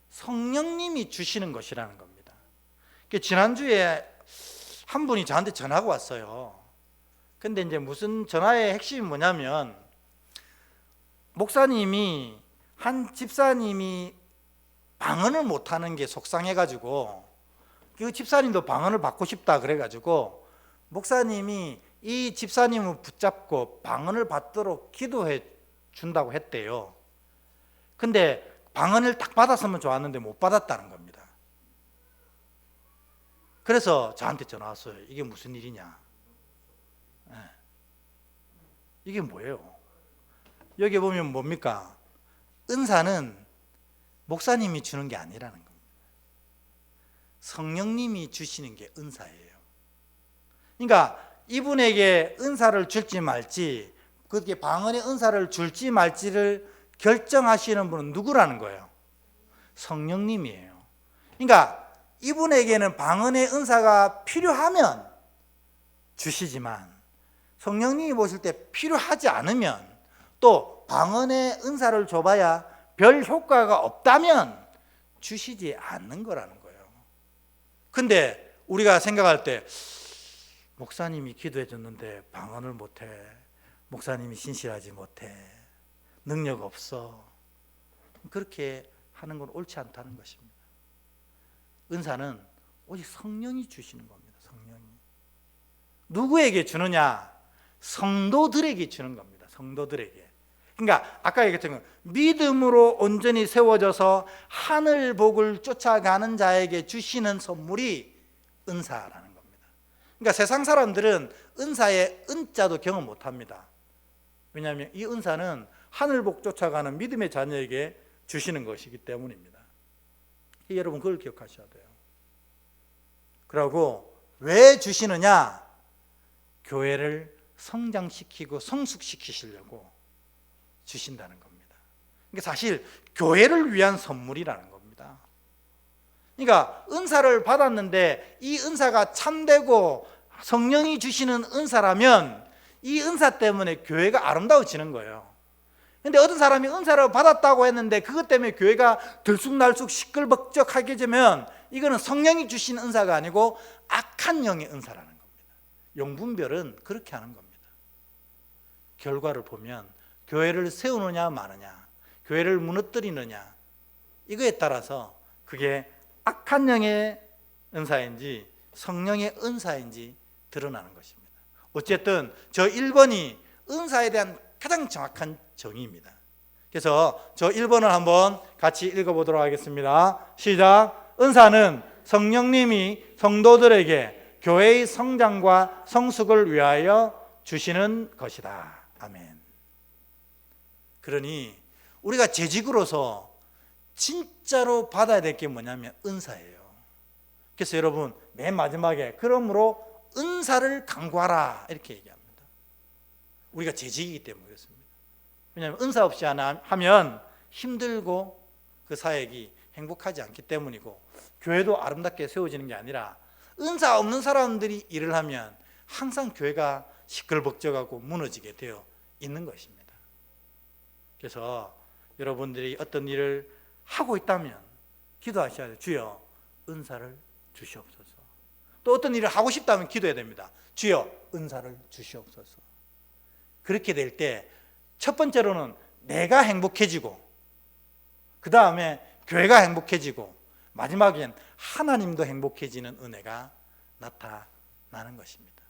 성령님이 주시는 것이라는 겁니다. 지난주에 한 분이 저한테 전화가 왔어요. 근데 이제 무슨 전화의 핵심이 뭐냐면 목사님이 한 집사님이 방언을 못하는 게 속상해가지고 그 집사님도 방언을 받고 싶다 그래가지고 목사님이 이 집사님을 붙잡고 방언을 받도록 기도해 준다고 했대요. 근데 방언을 딱 받았으면 좋았는데 못 받았다는 겁니다. 그래서 저한테 전화 왔어요. 이게 무슨 일이냐? 이게 뭐예요? 여기 보면 뭡니까? 은사는 목사님이 주는 게 아니라는 겁니다. 성령님이 주시는 게 은사예요. 그러니까 이분에게 은사를 줄지 말지, 그렇게 방언의 은사를 줄지 말지를 결정하시는 분은 누구라는 거예요? 성령님이에요. 그러니까 이분에게는 방언의 은사가 필요하면 주시지만, 성령님이 보실 때 필요하지 않으면, 또 방언의 은사를 줘봐야 별 효과가 없다면 주시지 않는 거라는 거예요. 근데 우리가 생각할 때 목사님이 기도해 줬는데 방언을 못해, 목사님이 신실하지 못해, 능력 없어, 그렇게 하는 건 옳지 않다는 것입니다. 은사는 오직 성령이 주시는 겁니다. 성령이. 누구에게 주느냐? 성도들에게 주는 겁니다. 성도들에게. 그러니까 아까 얘기했던 믿음으로 온전히 세워져서 하늘 복을 쫓아가는 자에게 주시는 선물이 은사라는 겁니다. 그러니까 세상 사람들은 은사의 은자도 경험 못합니다. 왜냐하면 이 은사는 하늘 복 쫓아가는 믿음의 자녀에게 주시는 것이기 때문입니다. 여러분 그걸 기억하셔야 돼요. 그리고 왜 주시느냐? 교회를 성장시키고 성숙시키시려고 주신다는 겁니다. 그러니까 사실 교회를 위한 선물이라는 겁니다. 그러니까 은사를 받았는데 이 은사가 참되고 성령이 주시는 은사라면 이 은사 때문에 교회가 아름다워지는 거예요. 근데 어떤 사람이 은사를 받았다고 했는데 그것 때문에 교회가 들쑥날쑥 시끌벅적하게 되면 이거는 성령이 주신 은사가 아니고 악한 영의 은사라는 겁니다. 용분별은 그렇게 하는 겁니다. 결과를 보면 교회를 세우느냐 마느냐, 교회를 무너뜨리느냐, 이거에 따라서 그게 악한 영의 은사인지 성령의 은사인지 드러나는 것입니다. 어쨌든 저 1번이 은사에 대한 가장 정확한 정의입니다. 그래서 저 1번을 한번 같이 읽어보도록 하겠습니다. 시작. 은사는 성령님이 성도들에게 교회의 성장과 성숙을 위하여 주시는 것이다. 아멘. 그러니 우리가 재직으로서 진짜로 받아야 될 게 뭐냐면 은사예요. 그래서 여러분 맨 마지막에 그러므로 은사를 강구하라 이렇게 얘기합니다. 우리가 재직이기 때문에 그렇습니다. 왜냐하면 은사 없이 하면 힘들고 그 사역이 행복하지 않기 때문이고, 교회도 아름답게 세워지는 게 아니라 은사 없는 사람들이 일을 하면 항상 교회가 시끌벅적하고 무너지게 되어 있는 것입니다. 그래서 여러분들이 어떤 일을 하고 있다면 기도하셔야 돼요. 주여 은사를 주시옵소서. 또 어떤 일을 하고 싶다면 기도해야 됩니다. 주여 은사를 주시옵소서. 그렇게 될 때 첫 번째로는 내가 행복해지고, 그 다음에 교회가 행복해지고, 마지막엔 하나님도 행복해지는 은혜가 나타나는 것입니다.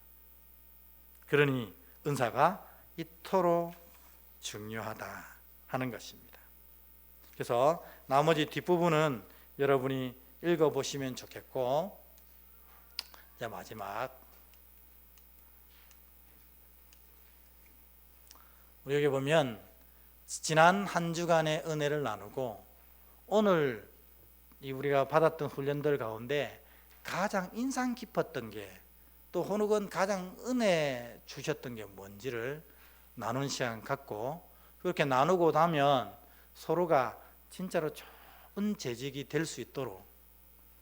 그러니 은사가 이토록 중요하다 하는 것입니다. 그래서 나머지 뒷부분은 여러분이 읽어보시면 좋겠고, 이제 마지막 우리 여기 보면 지난 한 주간의 은혜를 나누고 오늘 우리가 받았던 훈련들 가운데 가장 인상 깊었던 게, 또 혹은 가장 은혜 주셨던 게 뭔지를 나눈 시간 갖고, 그렇게 나누고 나면 서로가 진짜로 좋은 재직이 될 수 있도록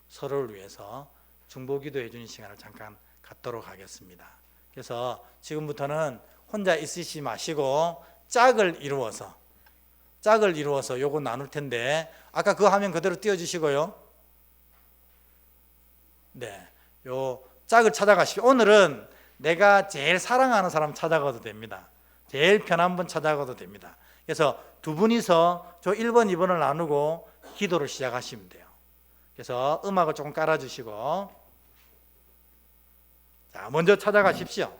서로를 위해서 중보기도해 주는 시간을 잠깐 갖도록 하겠습니다. 그래서 지금부터는 혼자 있으시지 마시고 짝을 이루어서 요거 나눌 텐데, 아까 그 화면 그대로 띄워주시고요. 네, 요 짝을 찾아가시고, 오늘은 내가 제일 사랑하는 사람 찾아가도 됩니다. 제일 편한 분 찾아가도 됩니다. 그래서 두 분이서 저 1번, 2번을 나누고 기도를 시작하시면 돼요. 그래서 음악을 조금 깔아주시고, 자, 먼저 찾아가십시오.